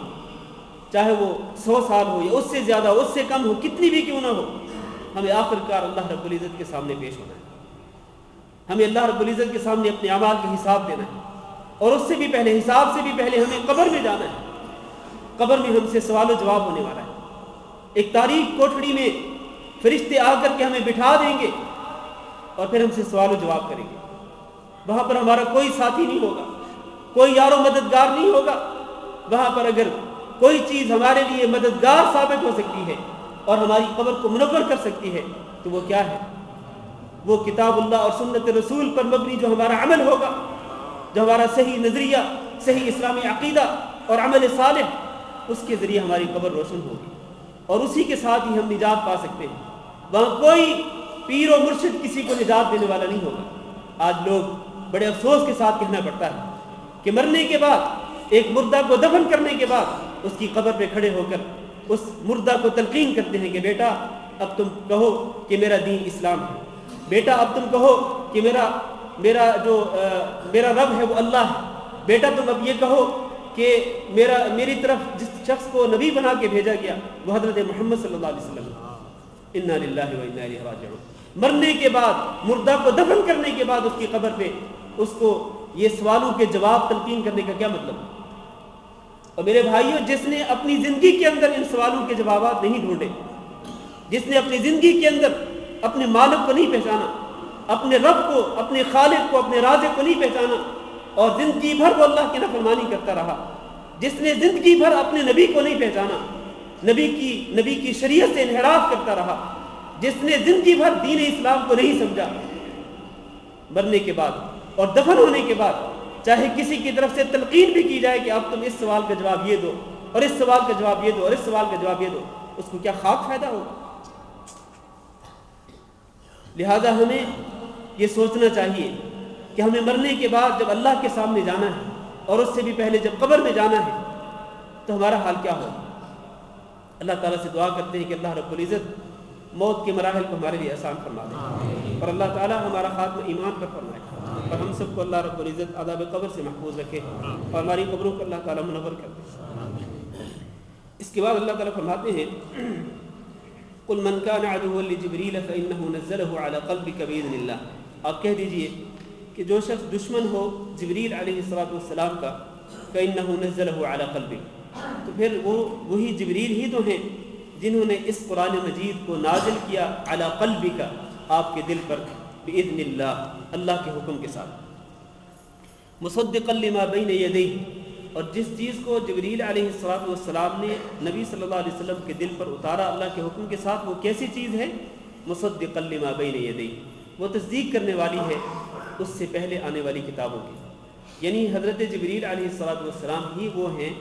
چاہے وہ 100 سال ہو یا اس سے زیادہ, اس سے کم ہو, کتنی بھی کیوں نہ ہو, ہمیں آخرکار اللہ رب العزت کے سامنے پیش ہونا ہے. ہمیں اللہ رب العزت کے سامنے اپنے اعمال کا حساب دینا ہے اور اس سے بھی پہلے, حساب سے بھی پہلے ہمیں قبر میں جانا ہے. قبر میں ہم سے سوال و جواب ہونے والا ہے. ایک تاریک کوٹھڑی میں فرشتے آ کر کے ہمیں بٹھا دیں گے اور پھر ہم سے سوال و جواب کریں گے. وہاں پر ہمارا کوئی ساتھی نہیں ہوگا, کوئی یار و مددگار نہیں ہوگا. وہاں پر اگر کوئی چیز ہمارے لیے مددگار ثابت ہو سکتی ہے اور ہماری قبر کو منور کر سکتی ہے تو وہ کیا ہے؟ وہ کتاب اللہ اور سنت رسول پر مبنی جو ہمارا عمل ہوگا, جو ہمارا صحیح نظریہ, صحیح اسلامی عقیدہ اور عمل صالح, اس کے ذریعے ہماری قبر روشن ہوگی اور اسی کے ساتھ ہی ہم نجات پا سکتے ہیں. وہاں کوئی پیر و مرشد کسی کو نجات دینے والا نہیں ہوگا. آج لوگ بڑے افسوس کے ساتھ کہنا پڑتا ہے کہ مرنے کے بعد, ایک مردہ کو دفن کرنے کے بعد اس کی قبر پہ کھڑے ہو کر اس مردہ کو تلقین کرتے ہیں کہ بیٹا اب تم کہو کہ میرا دین اسلام ہے, بیٹا اب تم کہو کہ میرا رب ہے وہ اللہ ہے, بیٹا تم اب یہ کہو کہ میری طرف جس شخص کو نبی بنا کے بھیجا گیا وہ حضرت محمد صلی اللہ علیہ وسلم. انا للہ و انا الیہ راجعون. مرنے کے بعد, مردہ کو دفن کرنے کے بعد اس کی قبر پہ اس کو یہ سوالوں کے جواب تلقین کرنے کا کیا مطلب؟ اور میرے بھائیوں, جس نے اپنی زندگی کے اندر ان سوالوں کے جوابات نہیں ڈھونڈے, جس نے اپنی زندگی کے اندر اپنے مالک کو نہیں پہچانا, اپنے رب کو, اپنے خالق کو, اپنے رازق کو نہیں پہچانا اور زندگی بھر وہ اللہ کی نافرمانی کرتا رہا, جس نے زندگی بھر اپنے نبی کو نہیں پہچانا, نبی کی شریعت سے انحراف کرتا رہا, جس نے زندگی بھر دین اسلام کو نہیں سمجھا, مرنے کے بعد اور دفن ہونے کے بعد چاہے کسی کی طرف سے تلقین بھی کی جائے کہ اب تم اس سوال کا جواب یہ دو اور اس سوال کا جواب یہ دو اور اس سوال کا جواب یہ دو, اس کو کیا خاک فائدہ ہوگا؟ لہذا ہمیں یہ سوچنا چاہیے کہ ہمیں مرنے کے بعد جب اللہ کے سامنے جانا ہے اور اس سے بھی پہلے جب قبر میں جانا ہے تو ہمارا حال کیا ہوگا. اللہ تعالیٰ سے دعا کرتے ہیں کہ اللہ رب العزت موت کے مراحل کو ہمارے لیے آسان فرما دے اور اللہ تعالیٰ ہمارا خاتمہ ایمان پر فرمائے اور ہم سب کو اللہ رب العزت عذاب قبر سے محفوظ رکھے اور ہماری قبروں کو اللہ تعالیٰ منور کر دے. اس کے بعد اللہ تعالیٰ فرماتے ہیں قل من كان عدوا لجبريل فإنه نزله على قلبك بإذن الله. آپ کہہ دیجئے کہ جو شخص دشمن ہو جبریل علیہ السلام کا فإنه نزله على قلبك, تو پھر وہی جبریل ہی تو ہیں جنہوں نے اس قرآن مجید کو نازل کیا علی قلبک, آپ کے دل پر, بإذن اللہ, اللہ کے حکم کے ساتھ, مصدقا لما بین یدیہ, اور جس چیز کو جبریل علیہ السلام نے نبی صلی اللہ علیہ وسلم کے دل پر اتارا اللہ کے حکم کے ساتھ, وہ کیسی چیز ہے؟ مصدقا لما بین یدیہ, وہ تصدیق کرنے والی ہے اس سے پہلے آنے والی کتابوں کی. یعنی حضرت جبریل علیہ السلام ہی وہ ہیں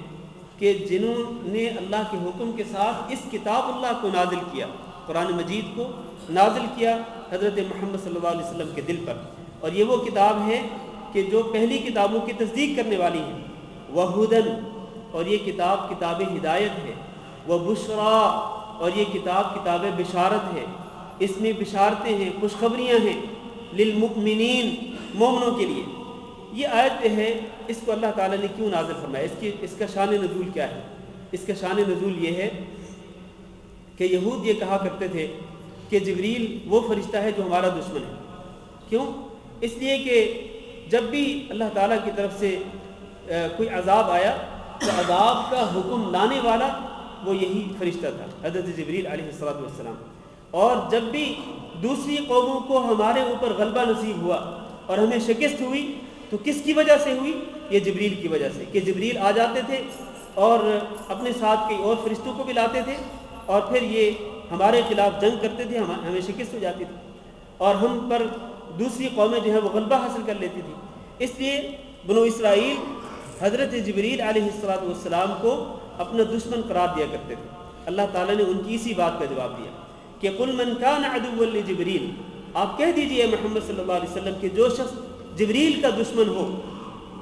کہ جنہوں نے اللہ کے حکم کے ساتھ اس کتاب اللہ کو نازل کیا قرآن مجید کو نازل کیا حضرت محمد صلی اللہ علیہ وسلم کے دل پر، اور یہ وہ کتاب ہے کہ جو پہلی کتابوں کی تصدیق کرنے والی ہے، وہدن، اور یہ کتاب کتاب ہدایت ہے، وبشرا، اور یہ کتاب کتاب بشارت ہے، اس میں بشارتیں ہیں، خوشخبریاں ہیں، للمؤمنین، مومنوں کے لیے۔ یہ آیت ہے، اس کو اللہ تعالیٰ نے کیوں نازل فرمایا، اس کا شان نزول کیا ہے؟ اس کا شان نزول یہ ہے کہ یہود یہ کہا کرتے تھے کہ جبریل وہ فرشتہ ہے جو ہمارا دشمن ہے۔ کیوں؟ اس لیے کہ جب بھی اللہ تعالیٰ کی طرف سے کوئی عذاب آیا تو عذاب کا حکم لانے والا وہ یہی فرشتہ تھا، حضرت جبریل علیہ السلام۔ اور جب بھی دوسری قوموں کو ہمارے اوپر غلبہ نصیب ہوا اور ہمیں شکست ہوئی تو کس کی وجہ سے ہوئی؟ یہ جبریل کی وجہ سے، کہ جبریل آ جاتے تھے اور اپنے ساتھ کئی اور فرشتوں کو بھی لاتے تھے، اور پھر یہ ہمارے خلاف جنگ کرتے تھے، ہمیں شکست ہو جاتی تھی، اور ہم پر دوسری قومیں جو ہیں وہ غلبہ حاصل کر لیتی تھی۔ اس لیے بنو اسرائیل حضرت جبریل علیہ السلام کو اپنا دشمن قرار دیا کرتے تھے۔ اللہ تعالیٰ نے ان کی اسی بات کا جواب دیا کہ قل من کان عدوا لجبریل، آپ کہہ دیجئے محمد صلی اللہ علیہ وسلم کہ جو شخص جبریل کا دشمن ہو،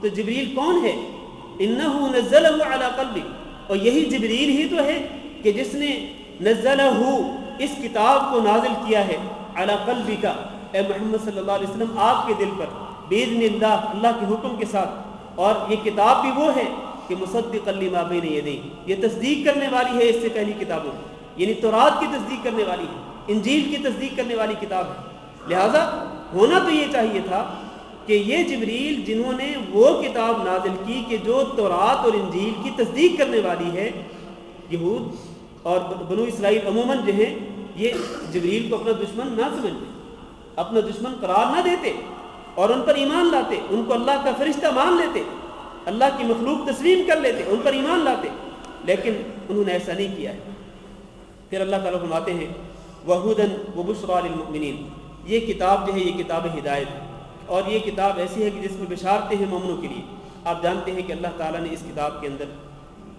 تو جبریل کون ہے؟ انہ نزلہ علی قلبک، اور یہی جبریل ہی تو ہے کہ جس نے نزلہ اس کتاب کو نازل کیا ہے، علی قلبک، اے محمد صلی اللہ علیہ وسلم آپ کے دل پر، باذن اللہ، اللہ کے حکم کے ساتھ۔ اور یہ کتاب بھی وہ ہے کہ مصدقا لما بین یدیہ، یہ تصدیق کرنے والی ہے اس سے پہلی کتابوں، یعنی تورات کی تصدیق کرنے والی ہے، انجیل کی تصدیق کرنے والی کتاب ہے۔ لہذا ہونا تو یہ چاہیے تھا کہ یہ جبریل جنہوں نے وہ کتاب نازل کی کہ جو تورات اور انجیل کی تصدیق کرنے والی ہے، یہود اور بنو اسرائیل عموماً جو ہیں یہ جبریل کو اپنا دشمن نہ سمجھتے، اپنا دشمن قرار نہ دیتے، اور ان پر ایمان لاتے، ان کو اللہ کا فرشتہ مان لیتے، اللہ کی مخلوق تسلیم کر لیتے، ان پر ایمان لاتے، لیکن انہوں نے ایسا نہیں کیا ہے۔ پھر اللہ تعالیٰ فرماتے ہیں وَهُدًى وَبُشْرَى لِلْمُؤْمِنِينَ، یہ کتاب جو ہے یہ کتاب ہدایت ہے، اور یہ کتاب ایسی ہے کہ جس میں بشارتیں ہیں مومنوں کے لیے۔ آپ جانتے ہیں کہ اللہ تعالیٰ نے اس کتاب کے اندر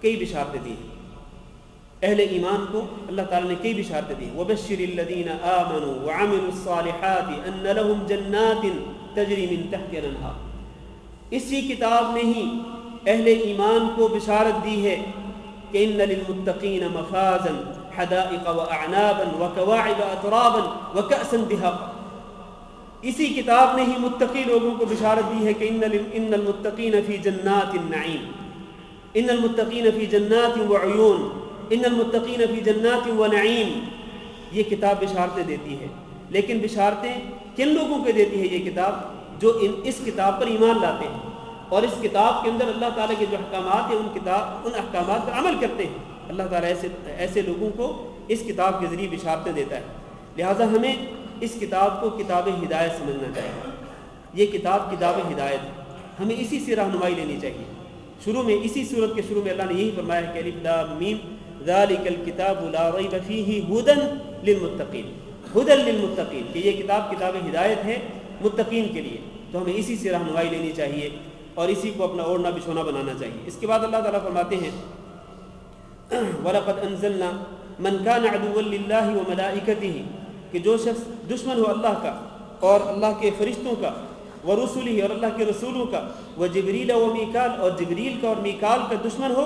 کئی بشارتیں دی ہیں، اہل ایمان کو اللہ تعالیٰ نے کئی بشارتیں دی۔ وَبَشِّرِ الَّذِينَ آمَنُوا وَعَمِلُوا الصَّالِحَاتِ أَنَّ لَهُمْ جَنَّاتٍ تَجْرِي مِن تَحْتِهَا الْأَنْهَارُ، اسی کتاب نے ہی اہل ایمان کو بشارت دی ہے کہ إِنَّ لِلْمُتَّقِينَ مَفَازًا حَدَائِقَ وَأَعْنَابًا وَكَوَاعِبَ أَتْرَابًا وَكَأْسًا دِهَاقًا، اسی کتاب نے ہی متقی لوگوں کو بشارت دی ہے کہ ان المتقین فی جنات النعیم، ان المتقین فی جنات وعیون، ان المتقین فی جنات ونعیم، یہ کتاب بشارتیں دیتی ہے۔ لیکن بشارتیں کن لوگوں کو دیتی ہے یہ کتاب؟ جو اس کتاب پر ایمان لاتے ہیں اور اس کتاب کے اندر اللہ تعالیٰ کے جو احکامات ہیں ان احکامات پر عمل کرتے ہیں۔ اللہ تعالیٰ ایسے لوگوں کو اس کتاب کے ذریعے بشارتیں دیتا ہے۔ لہٰذا ہمیں اس کتاب کو کتاب ہدایت سمجھنا چاہیے۔ یہ کتاب کتاب ہدایت ہے، ہمیں اسی سے رہنمائی لینی چاہیے۔ شروع میں اسی سورت کے شروع میں اللہ نے یہی فرمایا ہے کہ الف لام میم ذالک الکتاب لا ریب فیہ ھدی للمتقین، ھدی للمتقین، کہ یہ کتاب کتاب ہدایت ہے متقین کے لیے۔ تو ہمیں اسی سے رہنمائی لینی چاہیے اور اسی کو اپنا اوڑھنا بچھونا بنانا چاہیے۔ اس کے بعد اللہ تعالیٰ فرماتے ہیں وَلَقَدْ أَنزَلْنَا مَنْ كَانَ عَدُوًّا لِلَّهِ وَمَلَائِكَتِهِ، کہ جو شخص دشمن ہو اللہ کا اور اللہ کے فرشتوں کا، ورسلہ، اور اللہ کے رسولوں کا، وجبریل ومیکال، اور جبریل کا اور میکال کا دشمن ہو،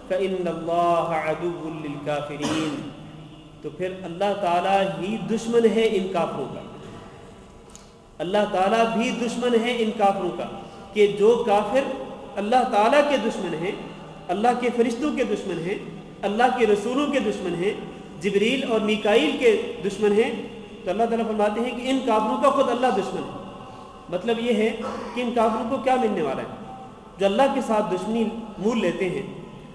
فإن اللہ عدو للکافرین، تو پھر اللہ تعالیٰ ہی دشمن ہے ان کافروں کا۔ اللہ تعالیٰ بھی دشمن ہے ان کافروں کا، کہ جو کافر اللہ تعالیٰ کے دشمن ہیں، اللہ کے فرشتوں کے دشمن ہیں، اللہ کے رسولوں کے دشمن ہیں، جبریل اور میکائیل کے دشمن ہیں، تو اللہ تعالیٰ فرماتے ہیں کہ ان کافروں کا خود اللہ دشمن ہے۔ مطلب یہ ہے کہ ان کافروں کو کیا ملنے والا ہے؟ جو اللہ کے ساتھ دشمنی مول لیتے ہیں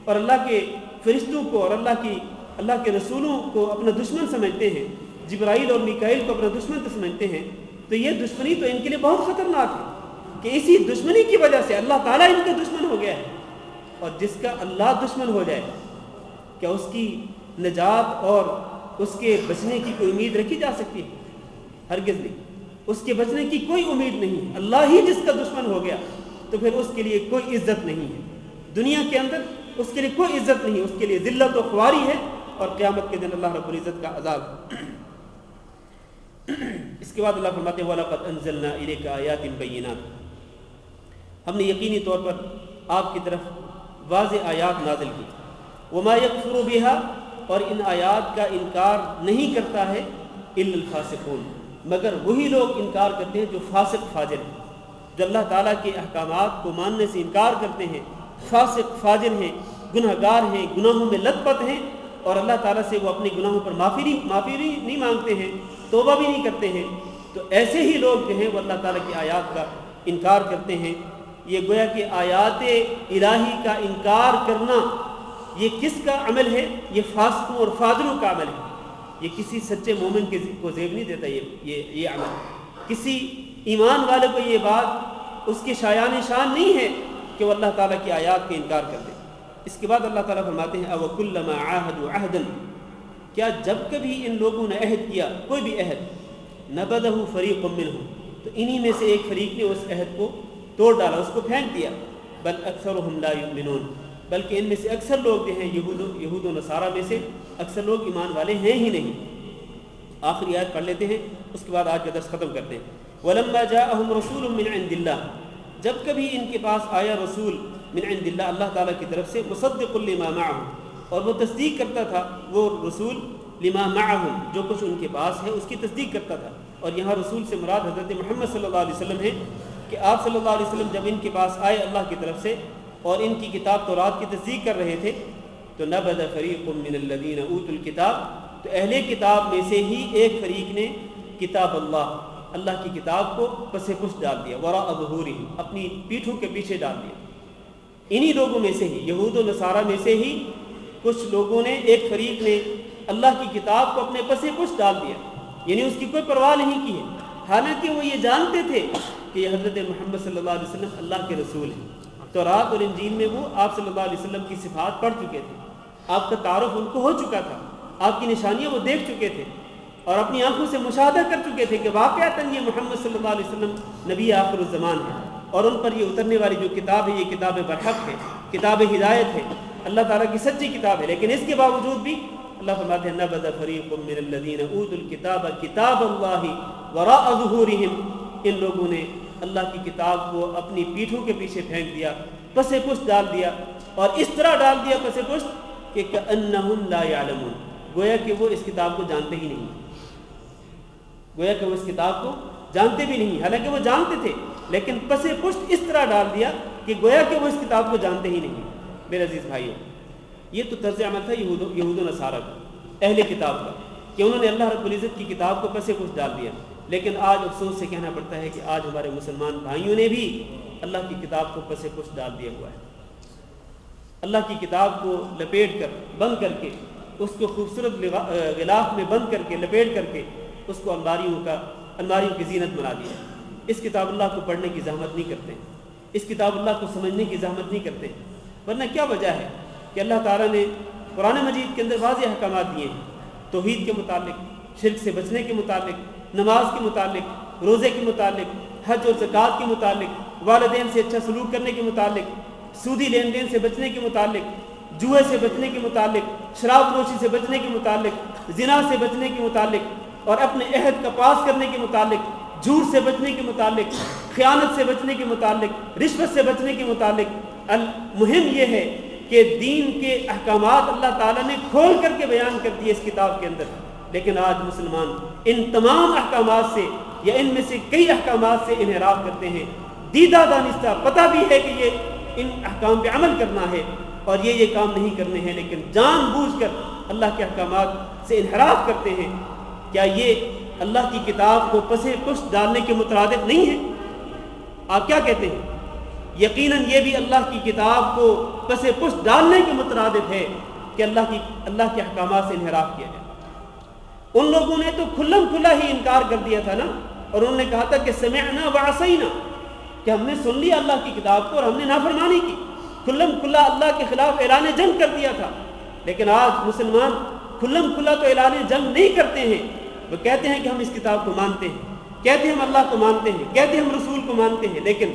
اور اللہ کے فرشتوں کو اور اللہ کے رسولوں کو اپنا دشمن سمجھتے ہیں، جبرائیل اور میکائیل کو اپنا دشمن سمجھتے ہیں، تو یہ دشمنی تو ان کے لیے بہت خطرناک ہے کہ اسی دشمنی کی وجہ سے اللہ تعالیٰ ان کا دشمن ہو گیا ہے۔ اور جس کا اللہ دشمن ہو جائے، کیا اس کی نجات اور اس کے بچنے کی کوئی امید رکھی جا سکتی ہے؟ ہرگز نہیں، اس کے بچنے کی کوئی امید نہیں۔ اللہ ہی جس کا دشمن ہو گیا تو پھر اس کے لیے کوئی عزت نہیں ہے، دنیا کے اندر اس کے لیے کوئی عزت نہیں، اس کے لیے ذلت و خواری ہے اور قیامت کے دن اللہ رب العزت کا عذاب۔ اس کے بعد اللہ فرماتے ہیں وَلَقَدْ أَنزَلْنَا إِلَيْكَ آيَاتٍ بَيِّنَاتٍ، ہم نے یقینی طور پر آپ کی طرف واضح آیات نازل کی۔ وَمَا يَكْفُرُ بِهَا، اور ان آیات کا انکار نہیں کرتا ہے إِلَّا الْفَاسِقُونَ، مگر وہی لوگ انکار کرتے ہیں جو فاسق فاجر ہیں، جو اللہ تعالیٰ کے احکامات کو ماننے سے انکار کرتے ہیں، فاسق فاجر ہیں، گناہ گار ہیں، گناہوں میں لت پت ہیں، اور اللہ تعالیٰ سے وہ اپنے گناہوں پر معافی نہیں مانگتے ہیں، توبہ بھی نہیں کرتے ہیں۔ تو ایسے ہی لوگ جو ہیں وہ اللہ تعالیٰ کی آیات کا انکار کرتے ہیں۔ یہ گویا کہ آیات الہی کا انکار کرنا یہ کس کا عمل ہے؟ یہ فاسقوں اور فاجروں کا عمل ہے۔ یہ کسی سچے مومن کو زیب نہیں دیتا یہ عمل۔ کسی ایمان والے کو یہ بات اس کی شایان شان نہیں ہے کہ وہ اللہ تعالیٰ کی آیات کا انکار کر دے۔ اس کے بعد اللہ تعالیٰ فرماتے ہیں أَوَكُلَّمَا عَاهَدُوا عَهْدًا، کیا جب کبھی ان لوگوں نے عہد کیا کوئی بھی عہد، نَبَذَهُ فَرِيقٌ مِّنْهُمْ، تو انہی میں سے ایک فریق نے اس عہد کو توڑ ڈالا، اس کو پھینک دیا۔ بل اکثرهم لا يؤمنون، بلکہ ان میں سے اکثر لوگ جو ہیں یہود و نصارہ میں سے اکثر لوگ ایمان والے ہیں ہی نہیں۔ آخری آیت پڑھ لیتے ہیں، اس کے بعد آج کا درس ختم کرتے ہیں۔ وَلَمَّا جَاءَهُمْ رَسُولٌ مِّنْ عِندِ اللَّهِ، جب کبھی ان کے پاس آیا رسول من عند اللہ، اللہ تعالیٰ کی طرف سے، مصدق لما معهم، اور وہ تصدیق کرتا تھا، وہ رسول لما معهم، جو کچھ ان کے پاس ہے اس کی تصدیق کرتا تھا۔ اور یہاں رسول سے مراد حضرت محمد صلی اللہ علیہ وسلم ہے کہ آپ صلی اللہ علیہ وسلم جب ان کے پاس آئے اللہ کی طرف سے اور ان کی کتاب تورات کی تصدیق کر رہے تھے، تو نبذ فریق من الذین اوتوا الکتاب، تو اہل کتاب میں سے ہی ایک فریق نے کتاب اللہ کی کتاب کو پس پشت ڈال دیا، وراء ظہورہم، اپنی پیٹھوں کے پیچھے ڈال دیا۔ انہی لوگوں میں سے ہی، یہود و نصارہ میں سے ہی کچھ لوگوں نے، ایک فریق نے اللہ کی کتاب کو اپنے پس پشت ڈال دیا، یعنی اس کی کوئی پرواہ نہیں کی ہے، حالانکہ وہ یہ جانتے تھے کہ یہ حضرت محمد صلی اللہ علیہ وسلم اللہ کے رسول ہیں۔ تورات اور انجیل میں وہ آپ صلی اللہ علیہ وسلم کی صفات پڑھ چکے تھے، آپ کا تعارف ان کو ہو چکا تھا، آپ کی نشانیاں وہ دیکھ چکے تھے اور اپنی آنکھوں سے مشاہدہ کر چکے تھے کہ واقعتاً یہ محمد صلی اللہ علیہ وسلم نبی آخر الزمان ہے، اور ان پر یہ اترنے والی جو کتاب ہے یہ کتاب برحق ہے، کتاب ہدایت ہے، اللہ تعالیٰ کی سچی کتاب ہے۔ لیکن اس کے باوجود بھی اللہ فرماتے ہیں نبذ فریق من الذین اوتوا الکتاب کتاب اللہ وراء ظہورہم، ان لوگوں نے اللہ کی کتاب کو اپنی پیٹھوں کے پیچھے پھینک دیا، پس پشت ڈال دیا، اور اس طرح ڈال دیا پس پشت کہ کأنہم لا یعلمون، گویا کہ وہ اس کتاب کو جانتے ہی نہیں، گویا کہ وہ اس کتاب کو جانتے بھی نہیں، حالانکہ وہ جانتے تھے، لیکن پس پشت اس طرح ڈال دیا کہ گویا کہ وہ اس کتاب کو جانتے ہی نہیں۔ میرے عزیز بھائیوں، یہ تو طرز عمل تھا یہود و نصارہ کا، اہل کتاب کا، کہ انہوں نے اللہ رب العزت کی کتاب کو پس پشت ڈال دیا۔ لیکن آج افسوس سے کہنا پڑتا ہے کہ آج ہمارے مسلمان بھائیوں نے بھی اللہ کی کتاب کو پس پشت ڈال دیا ہوا ہے۔ اللہ کی کتاب کو لپیٹ کر، بند کر کے، اس کو خوبصورت غلاف میں بند کر کے، لپیٹ کر کے اس کو الماریوں کی زینت بنا دیا۔ اس کتاب اللہ کو پڑھنے کی زحمت نہیں کرتے، اس کتاب اللہ کو سمجھنے کی زحمت نہیں کرتے، ورنہ کیا وجہ ہے کہ اللہ تعالیٰ نے قرآن مجید کے اندر واضح احکامات دیے ہیں، توحید کے متعلق، شرک سے بچنے کے متعلق، نماز کے متعلق، روزے کے متعلق، حج اور زکوٰۃ کے متعلق، والدین سے اچھا سلوک کرنے کے متعلق، سودی لین دین سے بچنے کے متعلق، جوئے سے بچنے کے متعلق، شراب نوشی سے بچنے کے متعلق، زنا سے بچنے کے متعلق، اور اپنے عہد کا پاس کرنے کے متعلق، جھوٹ سے بچنے کے متعلق، خیانت سے بچنے کے متعلق، رشوت سے بچنے کے متعلق۔ المہم یہ ہے کہ دین کے احکامات اللہ تعالیٰ نے کھول کر کے بیان کر دیے اس کتاب کے اندر، لیکن آج مسلمان ان تمام احکامات سے یا ان میں سے کئی احکامات سے انحراف کرتے ہیں، دیدہ دانستہ پتہ بھی ہے کہ یہ ان احکام پہ عمل کرنا ہے اور یہ کام نہیں کرنے ہیں، لیکن جان بوجھ کر اللہ کے احکامات سے انحراف کرتے ہیں۔ کیا یہ اللہ کی کتاب کو پس پشت ڈالنے کے مترادف نہیں ہے؟ آپ کیا کہتے ہیں؟ یقیناً یہ بھی اللہ کی کتاب کو پس پشت ڈالنے کے مترادف ہے کہ اللہ کے احکامات سے انحراف کیا جائے۔ ان لوگوں نے تو کھلم کھلا ہی انکار کر دیا تھا نا، اور انہوں نے کہا تھا کہ سمعنا وعصینا، کہ ہم نے سن لیا اللہ کی کتاب کو اور ہم نے نافرمانی کی، کھلم کھلا اللہ کے خلاف اعلان جنگ کر دیا تھا۔ لیکن آج مسلمان کھلم کھلا تو اعلان جنگ نہیں کرتے ہیں، وہ کہتے ہیں کہ ہم اس کتاب کو مانتے ہیں، کہتے ہیں ہم اللہ کو مانتے ہیں، کہتے ہیں ہم رسول کو مانتے ہیں، لیکن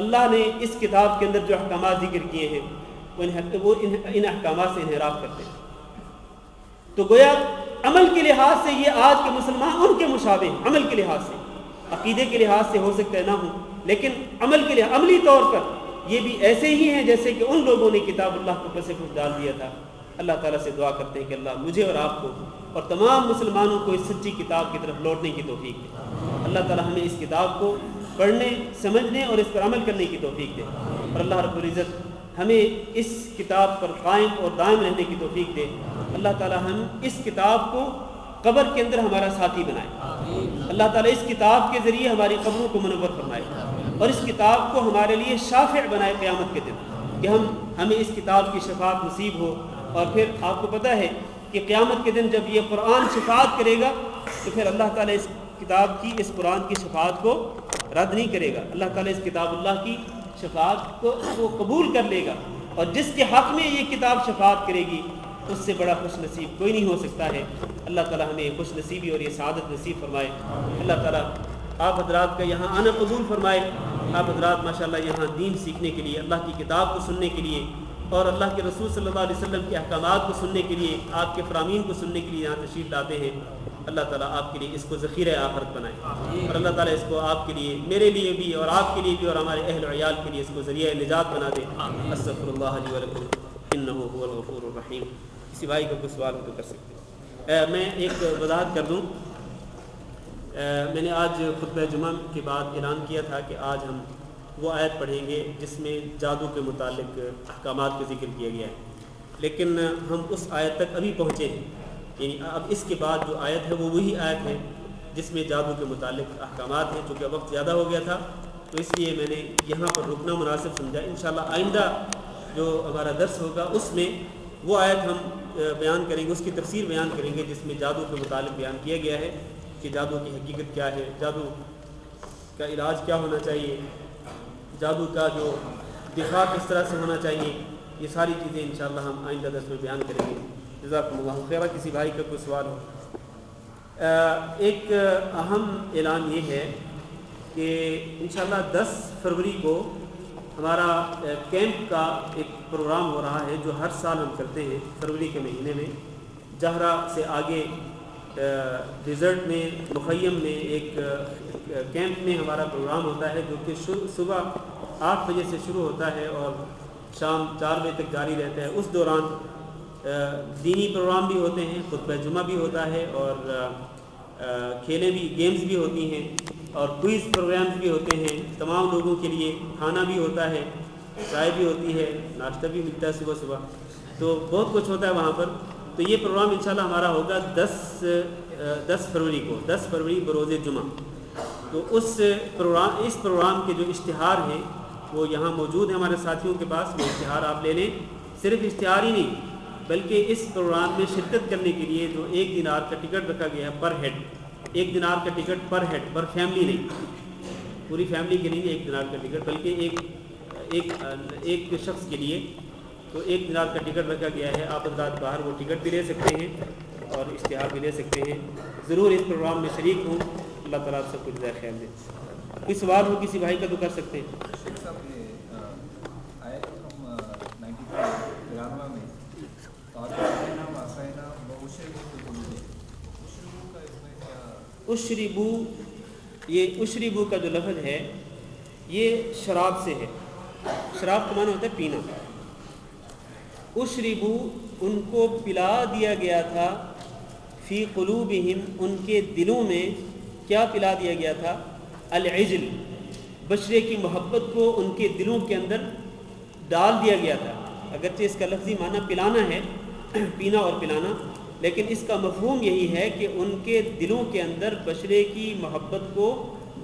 اللہ نے اس کتاب کے اندر جو احکامات ذکر کیے ہیں وہ ان احکامات سے انحراف کرتے ہیں۔ تو گویا عمل کے لحاظ سے یہ آج کے مسلمان ان کے مشابہ ہیں، عمل کے لحاظ سے، عقیدے کے لحاظ سے ہو سکتا ہے نہ ہوں، لیکن عمل کے لحاظ عملی طور پر یہ بھی ایسے ہی ہیں جیسے کہ ان لوگوں نے کتاب اللہ کو پس پش ڈال دیا تھا۔ اللہ تعالیٰ سے دعا کرتے ہیں کہ اللہ مجھے اور آپ کو اور تمام مسلمانوں کو اس سچی کتاب کی طرف لوٹنے کی توفیق دے۔ اللہ تعالیٰ ہمیں اس کتاب کو پڑھنے، سمجھنے اور اس پر عمل کرنے کی توفیق دے، اور اللہ رب العزت ہمیں اس کتاب پر قائم اور دائم رہنے کی توفیق دے۔ اللہ تعالیٰ ہم اس کتاب کو قبر کے اندر ہمارا ساتھی بنائے، اللہ تعالیٰ اس کتاب کے ذریعے ہماری قبروں کو منور فرمائے، اور اس کتاب کو ہمارے لیے شافع بنائے قیامت کے دن، کہ ہمیں اس کتاب کی شفاعت نصیب ہو۔ اور پھر آپ کو پتہ ہے کہ قیامت کے دن جب یہ قرآن شفاعت کرے گا تو پھر اللہ تعالیٰ اس کتاب کی، اس قرآن کی شفاعت کو رد نہیں کرے گا، اللہ تعالیٰ اس کتاب اللہ کی شفاعت کو قبول کر لے گا، اور جس کے حق میں یہ کتاب شفاعت کرے گی اس سے بڑا خوش نصیب کوئی نہیں ہو سکتا ہے۔ اللہ تعالیٰ ہمیں خوش نصیبی اور یہ سعادت نصیب فرمائے۔ اللہ تعالیٰ آپ حضرات کا یہاں آنا قبول فرمائے۔ آپ حضرات ماشاءاللہ یہاں دین سیکھنے کے لیے، اللہ کی کتاب کو سننے کے لیے، اور اللہ کے رسول صلی اللہ علیہ وسلم کے احکامات کو سننے کے لیے، آپ کے فرامین کو سننے کے لیے یہاں تشریف لاتے ہیں۔ اللہ تعالیٰ آپ کے لیے اس کو ذخیرہ آخرت بنائے، اور اللہ تعالیٰ اس کو آپ کے لیے، میرے لیے بھی اور آپ کے لیے بھی اور ہمارے اہل و عیال کے لیے اس کو ذریعہ نجات بنا دے۔ استغفر اللہ لی ولکم انہ هو الغفور الرحیم۔ کسی بھائی کا کوئی سوال ہو تو کر سکتے ہیں۔ میں ایک وضاحت کر دوں، میں نے آج خطبہ جمعہ کے بعد اعلان کیا تھا کہ آج ہم وہ آیت پڑھیں گے جس میں جادو کے متعلق احکامات کا ذکر کیا گیا ہے، لیکن ہم اس آیت تک ابھی پہنچے ہیں، یعنی اب اس کے بعد جو آیت ہے وہ وہی آیت ہے جس میں جادو کے متعلق احکامات ہیں۔ چونکہ وقت زیادہ ہو گیا تھا تو اس لیے میں نے یہاں پر رکنا مناسب سمجھا۔ انشاءاللہ آئندہ جو ہمارا درس ہوگا اس میں وہ آیت ہم بیان کریں گے، اس کی تفسیر بیان کریں گے جس میں جادو کے متعلق بیان کیا گیا ہے کہ جادو کی حقیقت کیا ہے، جادو کا علاج کیا ہونا چاہیے، جادو کا جو دفاع کس طرح سے ہونا چاہیے، یہ ساری چیزیں انشاءاللہ ہم آئندہ درس میں بیان کریں گے۔ جزاکم اللہ خیرہ۔ کسی بھائی کا کوئی سوال ہو؟ ایک اہم اعلان یہ ہے کہ انشاءاللہ 10 فروری کو ہمارا کیمپ کا ایک پروگرام ہو رہا ہے جو ہر سال ہم کرتے ہیں فروری کے مہینے میں۔ جہرہ سے آگے ڈیزرٹ میں، مخیم میں ایک کیمپ میں ہمارا پروگرام ہوتا ہے جو کہ صبح 8 بجے سے شروع ہوتا ہے اور شام 4 بجے تک جاری رہتا ہے۔ اس دوران دینی پروگرام بھی ہوتے ہیں، خطبہ جمعہ بھی ہوتا ہے، اور کھیلیں بھی، گیمز بھی ہوتی ہیں، اور کوئز پروگرامز بھی ہوتے ہیں۔ تمام لوگوں کے لیے کھانا بھی ہوتا ہے، چائے بھی ہوتی ہے، ناشتہ بھی ملتا ہے صبح صبح، تو بہت کچھ ہوتا ہے وہاں پر۔ تو یہ پروگرام انشاءاللہ ہمارا ہوگا 10 فروری کو، 10 فروری بروز جمعہ۔ تو اس پروگرام کے جو اشتہار ہیں وہ یہاں موجود ہیں ہمارے ساتھیوں کے پاس، وہ اشتہار آپ لے لیں۔ صرف اشتہار ہی نہیں بلکہ اس پروگرام میں شرکت کرنے کے لیے جو 1 دینار کا ٹکٹ رکھا گیا ہے پر ہیڈ، 1 دینار کا ٹکٹ پر ہیڈ، پر فیملی نہیں، پوری فیملی کے لیے 1 دینار کا ٹکٹ، بلکہ ایک شخص کے لیے تو 1 دینار کا ٹکٹ رکھا گیا ہے۔ آپ حضرات باہر وہ ٹکٹ بھی لے سکتے ہیں اور اشتہار بھی لے سکتے ہیں۔ ضرور اس پروگرام میں شریک ہوں۔ اللہ تعالیٰ آپ سب کو جزائے خیر دے۔ کوئی سوال ہو کسی بھائی کا تو کر سکتے ہیں۔ اشربو، یہ اشربو کا جو لفظ ہے یہ شراب سے ہے۔ شراب کا معنی ہوتا ہے پینا۔ اشربو، ان کو پلا دیا گیا تھا، فی قلوبہم، ان کے دلوں میں کیا پلا دیا گیا تھا؟ العجل، بچڑے کی محبت کو ان کے دلوں کے اندر ڈال دیا گیا تھا۔ اگرچہ اس کا لفظی معنی پلانا ہے، پینا اور پلانا، لیکن اس کا مفہوم یہی ہے کہ ان کے دلوں کے اندر بچڑے کی محبت کو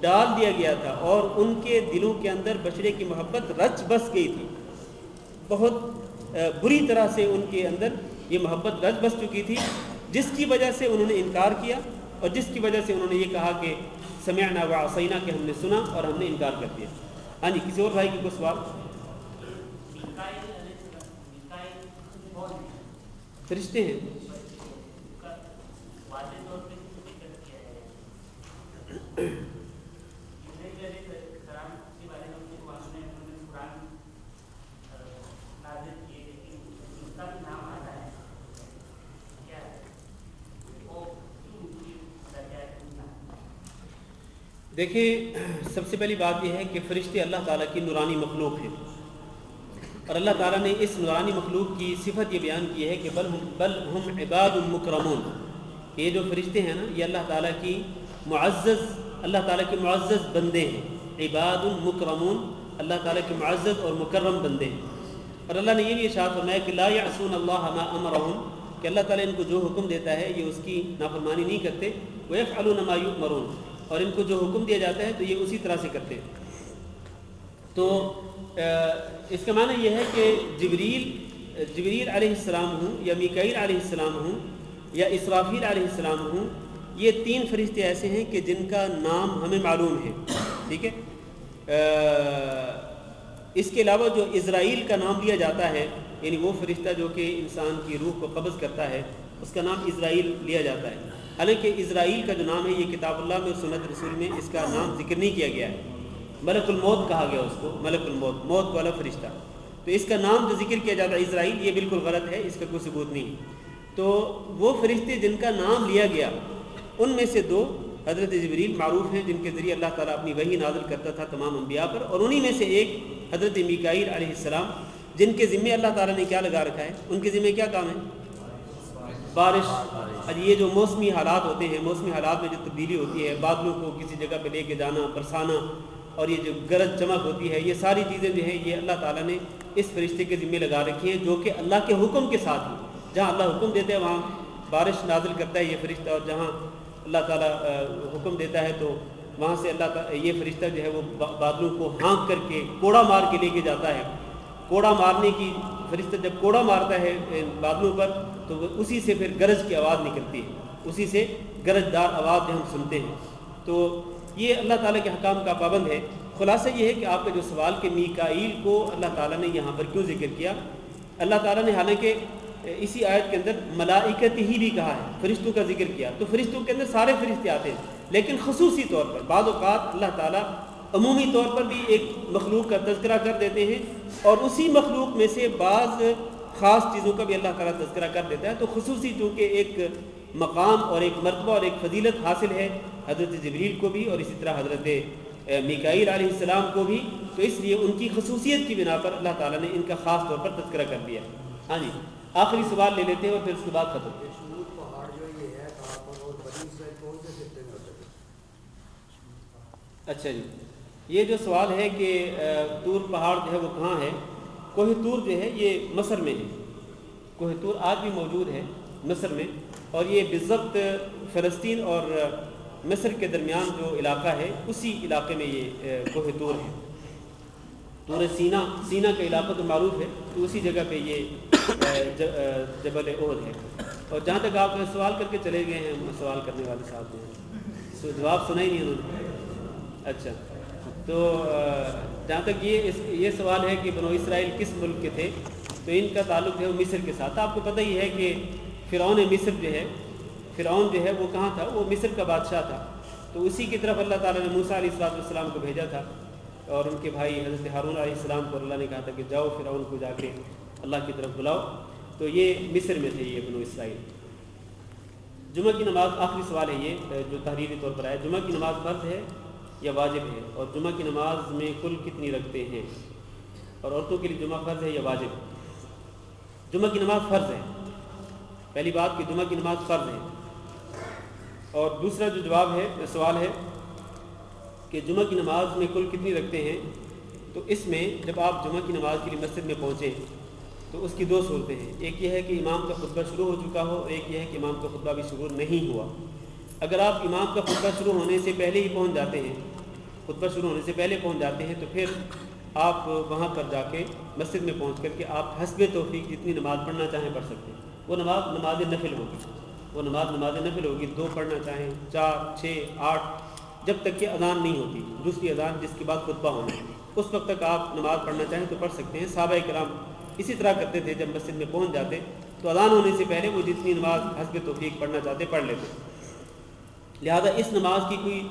ڈال دیا گیا تھا، اور ان کے دلوں کے اندر بچڑے کی محبت رچ بس گئی تھی۔ بہت بری طرح سے ان کے اندر یہ محبت رچ بس چکی تھی، جس کی وجہ سے انہوں نے انکار کیا، اور جس کی وجہ سے انہوں نے یہ کہا کہ سمعنا وعصینا، کہ ہم نے سنا اور ہم نے انکار کر دیا۔ ہاں جی، کسی اور بھائی کی کوئی سوال؟ فرشتے ہیں۔ دیکھیں، سب سے پہلی بات یہ ہے کہ فرشتے اللہ تعالیٰ کی نورانی مخلوق ہیں، اور اللہ تعالیٰ نے اس نورانی مخلوق کی صفت یہ بیان کی ہے کہ بل ہم عباد مکرمون، یہ جو فرشتے ہیں نا یہ اللہ تعالیٰ کی معزز بندے ہیں، عباد مکرمون، اللہ تعالیٰ کے معزز اور مکرم بندے ہیں۔ اور اللہ نے یہ بھی ارشاد فرمایا کہ لا یعصون اللہ ما امرهم، کہ اللہ تعالیٰ ان کو جو حکم دیتا ہے یہ اس کی نافرمانی نہیں کرتے، ویفعلون ما یؤمرون، اور ان کو جو حکم دیا جاتا ہے تو یہ اسی طرح سے کرتے ہیں۔ تو اس کا معنی یہ ہے کہ جبریل علیہ السلام ہوں یا میکائیل علیہ السلام ہوں یا اسرافیل علیہ السلام ہوں، یہ تین فرشتے ایسے ہیں کہ جن کا نام ہمیں معلوم ہے، ٹھیک ہے۔ اس کے علاوہ جو اسرائیل کا نام لیا جاتا ہے، یعنی وہ فرشتہ جو کہ انسان کی روح کو قبض کرتا ہے، اس کا نام اسرائیل لیا جاتا ہے۔ حالانکہ اسرائیل کا جو نام ہے یہ کتاب اللہ میں اور سنت رسول میں اس کا نام ذکر نہیں کیا گیا ہے، ملک الموت کہا گیا اس کو، ملک الموت، موت والا فرشتہ۔ تو اس کا نام جو ذکر کیا جاتا ہے اسرائیل، یہ بالکل غلط ہے، اس کا کوئی ثبوت نہیں۔ تو وہ فرشتے جن کا نام لیا گیا ان میں سے دو حضرت جبریل معروف ہیں، جن کے ذریعے اللہ تعالیٰ اپنی وحی نازل کرتا تھا تمام انبیاء پر، اور انہی میں سے ایک حضرت میکائیل علیہ السلام، جن کے ذمے اللہ تعالیٰ نے کیا لگا رکھا ہے، ان کے ذمے کیا کام ہے؟ بارش۔ یہ جو موسمی حالات ہوتے ہیں، موسمی حالات میں جو تبدیلی ہوتی ہے، بادلوں کو کسی جگہ پہ لے کے جانا، برسانا، اور یہ جو گرج چمک ہوتی ہے، یہ ساری چیزیں جو ہیں یہ اللہ تعالیٰ نے اس فرشتے کے ذمے لگا رکھی ہیں، جو کہ اللہ کے حکم کے ساتھ ہیں۔ جہاں اللہ حکم دیتا ہے وہاں بارش نازل کرتا ہے یہ فرشتہ، اور جہاں اللہ تعالیٰ حکم دیتا ہے تو وہاں سے اللہ تعالیٰ یہ فرشتہ جو ہے وہ بادلوں کو ہانک کر کے کوڑا مار کے لے کے جاتا ہے۔ کوڑا مارنے کی فرشتہ جب کوڑا مارتا ہے بادلوں پر تو اسی سے پھر گرج کی آواز نکلتی ہے، اسی سے گرجدار آواز جو ہم سنتے ہیں۔ تو یہ اللہ تعالیٰ کے حکام کا پابند ہے۔ خلاصہ یہ ہے کہ آپ کا جو سوال کہ میکائیل کو اللہ تعالیٰ نے یہاں پر کیوں ذکر کیا، اللہ تعالیٰ نے حالانکہ اسی آیت کے اندر ملائکت ہی بھی کہا ہے، فرشتوں کا ذکر کیا، تو فرشتوں کے اندر سارے فرشتے آتے ہیں، لیکن خصوصی طور پر بعض اوقات اللہ تعالیٰ عمومی طور پر بھی ایک مخلوق کا تذکرہ کر دیتے ہیں، اور اسی مخلوق میں سے بعض خاص چیزوں کا بھی اللہ تعالیٰ تذکرہ کر دیتا ہے۔ تو خصوصی چونکہ ایک مقام اور ایک مرتبہ اور ایک فضیلت حاصل ہے حضرت جبریل کو بھی، اور اسی طرح حضرت میکائیل علیہ السلام کو بھی، تو اس لیے ان کی خصوصیت کی بنا پر اللہ تعالیٰ نے ان کا خاص طور پر تذکرہ کر دیا۔ ہاں جی، آخری سوال لے لیتے ہیں اور پھر اس کے بعد ختم۔ اچھا جی، یہ جو سوال ہے کہ طور پہاڑ جو ہے وہ کہاں ہے، کوہ طور جو ہے یہ مصر میں ہے، کوہ طور آج بھی موجود ہے مصر میں، اور یہ بالضبط فلسطین اور مصر کے درمیان جو علاقہ ہے اسی علاقے میں یہ کوہ طور ہے۔ طور سینا کا علاقہ تو معروف ہے، تو اسی جگہ پہ یہ جبل احد ہے۔ اور جہاں تک آپ سوال کر کے چلے گئے ہیں، سوال کرنے والے صاحب جو جواب سنا ہی نہیں انہوں نے۔ اچھا، تو جہاں تک یہ سوال ہے کہ بنو اسرائیل کس ملک کے تھے، تو ان کا تعلق ہے وہ مصر کے ساتھ۔ آپ کو پتہ ہی ہے کہ فرعون مصر جو ہے وہ کہاں تھا، وہ مصر کا بادشاہ تھا، تو اسی کی طرف اللہ تعالیٰ نے موسیٰ علیہ السلام کو بھیجا تھا، اور ان کے بھائی حضرت ہارون علیہ السلام کو اللہ نے کہا تھا کہ جاؤ فرعون کو جا کے اللہ کی طرف بلاؤ، تو یہ مصر میں تھے یہ بنو اسرائیل۔ جمعہ کی نماز، آخری سوال ہے یہ جو تحریری طور پر آیا، جمعہ کی نماز فرض ہے یا واجب ہے، اور جمعہ کی نماز میں کل کتنی رکھتے ہیں، اور عورتوں کے لیے جمعہ فرض ہے یا واجب؟ جمعہ کی نماز فرض ہے، پہلی بات کہ جمعہ کی نماز فرض ہے، اور دوسرا جو جواب ہے سوال ہے کہ جمعہ کی نماز میں کل کتنی رکھتے ہیں، تو اس میں جب آپ جمعہ کی نماز کے لیے مسجد میں پہنچیں تو اس کی دو صورتیں ہیں، ایک یہ ہے کہ امام کا خطبہ شروع ہو چکا ہو، اور ایک یہ ہے کہ امام کا خطبہ بھی شروع نہیں ہوا۔ اگر آپ امام کا خطبہ شروع ہونے سے پہلے ہی پہنچ جاتے ہیں، خطبہ شروع ہونے سے پہلے پہنچ جاتے ہیں، تو پھر آپ وہاں پر جا کے مسجد میں پہنچ کر کے آپ حسب توفیق جتنی نماز پڑھنا چاہیں پڑھ سکتے ہیں۔ وہ نماز نفل ہوگی، وہ نماز نفل ہوگی، 2 پڑھنا چاہیں، 4، 6، 8، جب تک کہ اذان نہیں ہوتی، دوسری اذان جس کے بعد خطبہ ہونا ہے، اس وقت تک آپ نماز پڑھنا چاہیں تو پڑھ سکتے ہیں۔ صحابہ کرام اسی طرح کرتے تھے، جب مسجد میں پہنچ جاتے تو اذان ہونے سے پہلے وہ جتنی نماز حسب توفیق پڑھنا چاہتے پڑھ لیتے۔ لہذا اس نماز کی کوئی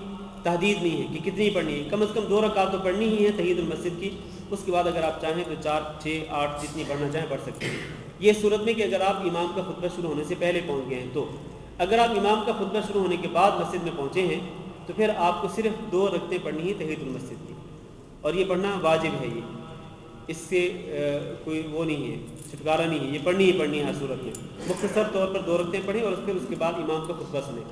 تحدید نہیں ہے کہ کتنی پڑھنی ہے، کم از کم 2 رکعت تو پڑھنی ہی ہے تحیۃ المسجد کی، اس کے بعد اگر آپ چاہیں تو 4، 6، 8 جتنی پڑھنا چاہیں پڑھ سکتے ہیں۔ یہ صورت میں کہ اگر آپ امام کا خطبہ شروع ہونے سے پہلے پہنچ گئے ہیں، تو اگر آپ امام کا خطبہ شروع ہونے کے بعد مسجد میں پہنچے ہیں تو پھر آپ کو صرف 2 رکعتیں پڑھنی ہے تحیۃ المسجد کی، اور یہ پڑھنا واجب ہے، اس سے کوئی وہ نہیں ہے، چھٹکارا نہیں ہے، یہ پڑھنی ہی پڑھنی ہے ہر صورت میں۔ مختصر طور پر 2 رکعتیں پڑھیں اور پھر اس کے بعد امام کا خطبہ سنیں،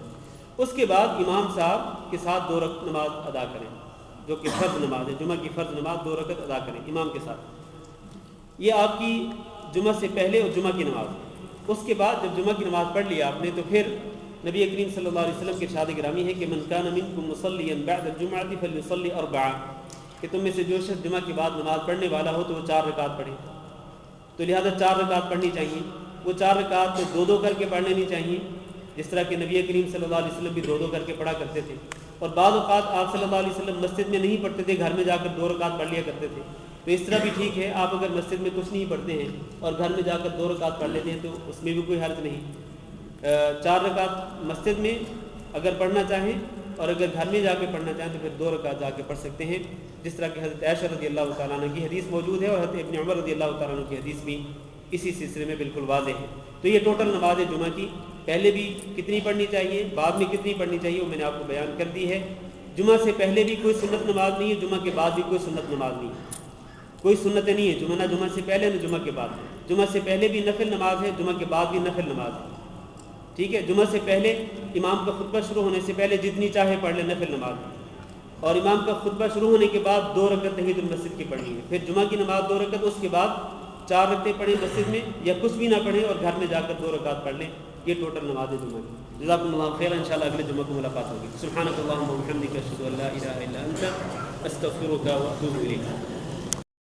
اس کے بعد امام صاحب کے ساتھ 2 رکعت نماز ادا کریں، جو کہ فرض نماز ہے، جمعہ کی فرض نماز 2 رکعت ادا کریں امام کے ساتھ۔ یہ آپ کی جمعہ سے پہلے اور جمعہ کی نماز۔ اس کے بعد جب جمعہ کی نماز پڑھ لی آپ نے تو پھر نبی کریم صلی اللہ علیہ وسلم کے ارشاد گرامی ہے کہ من کان منکم مصلیا بعد الجمعۃ فلیصلی 4، کہ تم میں سے جو شخص جمعہ کے بعد نماز پڑھنے والا ہو تو وہ 4 رکعت پڑھے، تو لہذا 4 رکعت پڑھنی چاہیے۔ وہ 4 رکعت تو 2 کر کے پڑھ لینی چاہیے، جس طرح کہ نبی کریم صلی اللہ علیہ وسلم بھی 2 کر کے پڑھا کرتے تھے، اور بعض اوقات آپ صلی اللہ علیہ وسلم مسجد میں نہیں پڑھتے تھے، گھر میں جا کر 2 رکعت پڑھ لیا کرتے تھے، تو اس طرح بھی ٹھیک ہے۔ آپ اگر مسجد میں کچھ نہیں پڑھتے ہیں اور گھر میں جا کر 2 رکعت پڑھ لیتے ہیں تو اس میں بھی کوئی حرج نہیں۔ 4 رکعت مسجد میں اگر پڑھنا چاہیں اور اگر گھر میں جا کے پڑھنا چاہیں تو پھر 2 رکعت جا کے پڑھ سکتے ہیں، جس طرح کہ حضرت عائشہ رضی اللہ تعالیٰ عنہ کی حدیث موجود ہے، اور حضرت ابن عمر رضی اللہ تعالیٰ عنہ کی حدیث بھی اسی سلسلے میں بالکل واضح ہے۔ تو یہ ٹوٹل نماز ہے جمعہ کی، پہلے بھی کتنی پڑھنی چاہیے، بعد میں کتنی پڑھنی چاہیے، وہ میں نے آپ کو بیان کر دی ہے۔ جمعہ سے پہلے بھی کوئی سنت نماز نہیں ہے، جمعہ کے بعد بھی کوئی سنت نماز نہیں ہے، کوئی سنت نہیں ہے جمعہ، نہ جمعہ سے پہلے نہ جمعہ کے بعد۔ جمعہ سے پہلے بھی نفل نماز ہے، جمعہ کے بعد بھی نفل نماز ہے، ٹھیک ہے۔ جمعہ سے پہلے امام کا خطبہ شروع ہونے سے پہلے جتنی چاہے پڑھ لے نفل نماز، اور امام کا خطبہ شروع ہونے کے بعد 2 رکعت تحیۃ المسجد کی پڑھنی ہے، پھر جمعہ کی نماز 2 رکعت، اس کے بعد 4 رکعتیں پڑھیں مسجد میں، یا کچھ بھی نہ پڑھیں اور گھر میں جا کر 2 رکعت پڑھ لیں۔ یہ ٹوٹل نماز ہے جمعہ کی۔ جزاکم اللہ خیر، انشاءاللہ اگلے جمعہ کو ملاقات ہوگی۔ سبحانک اللہم و بحمدک، اشہد ان لا الہ الا انت، استغفرک و اتوب الیک۔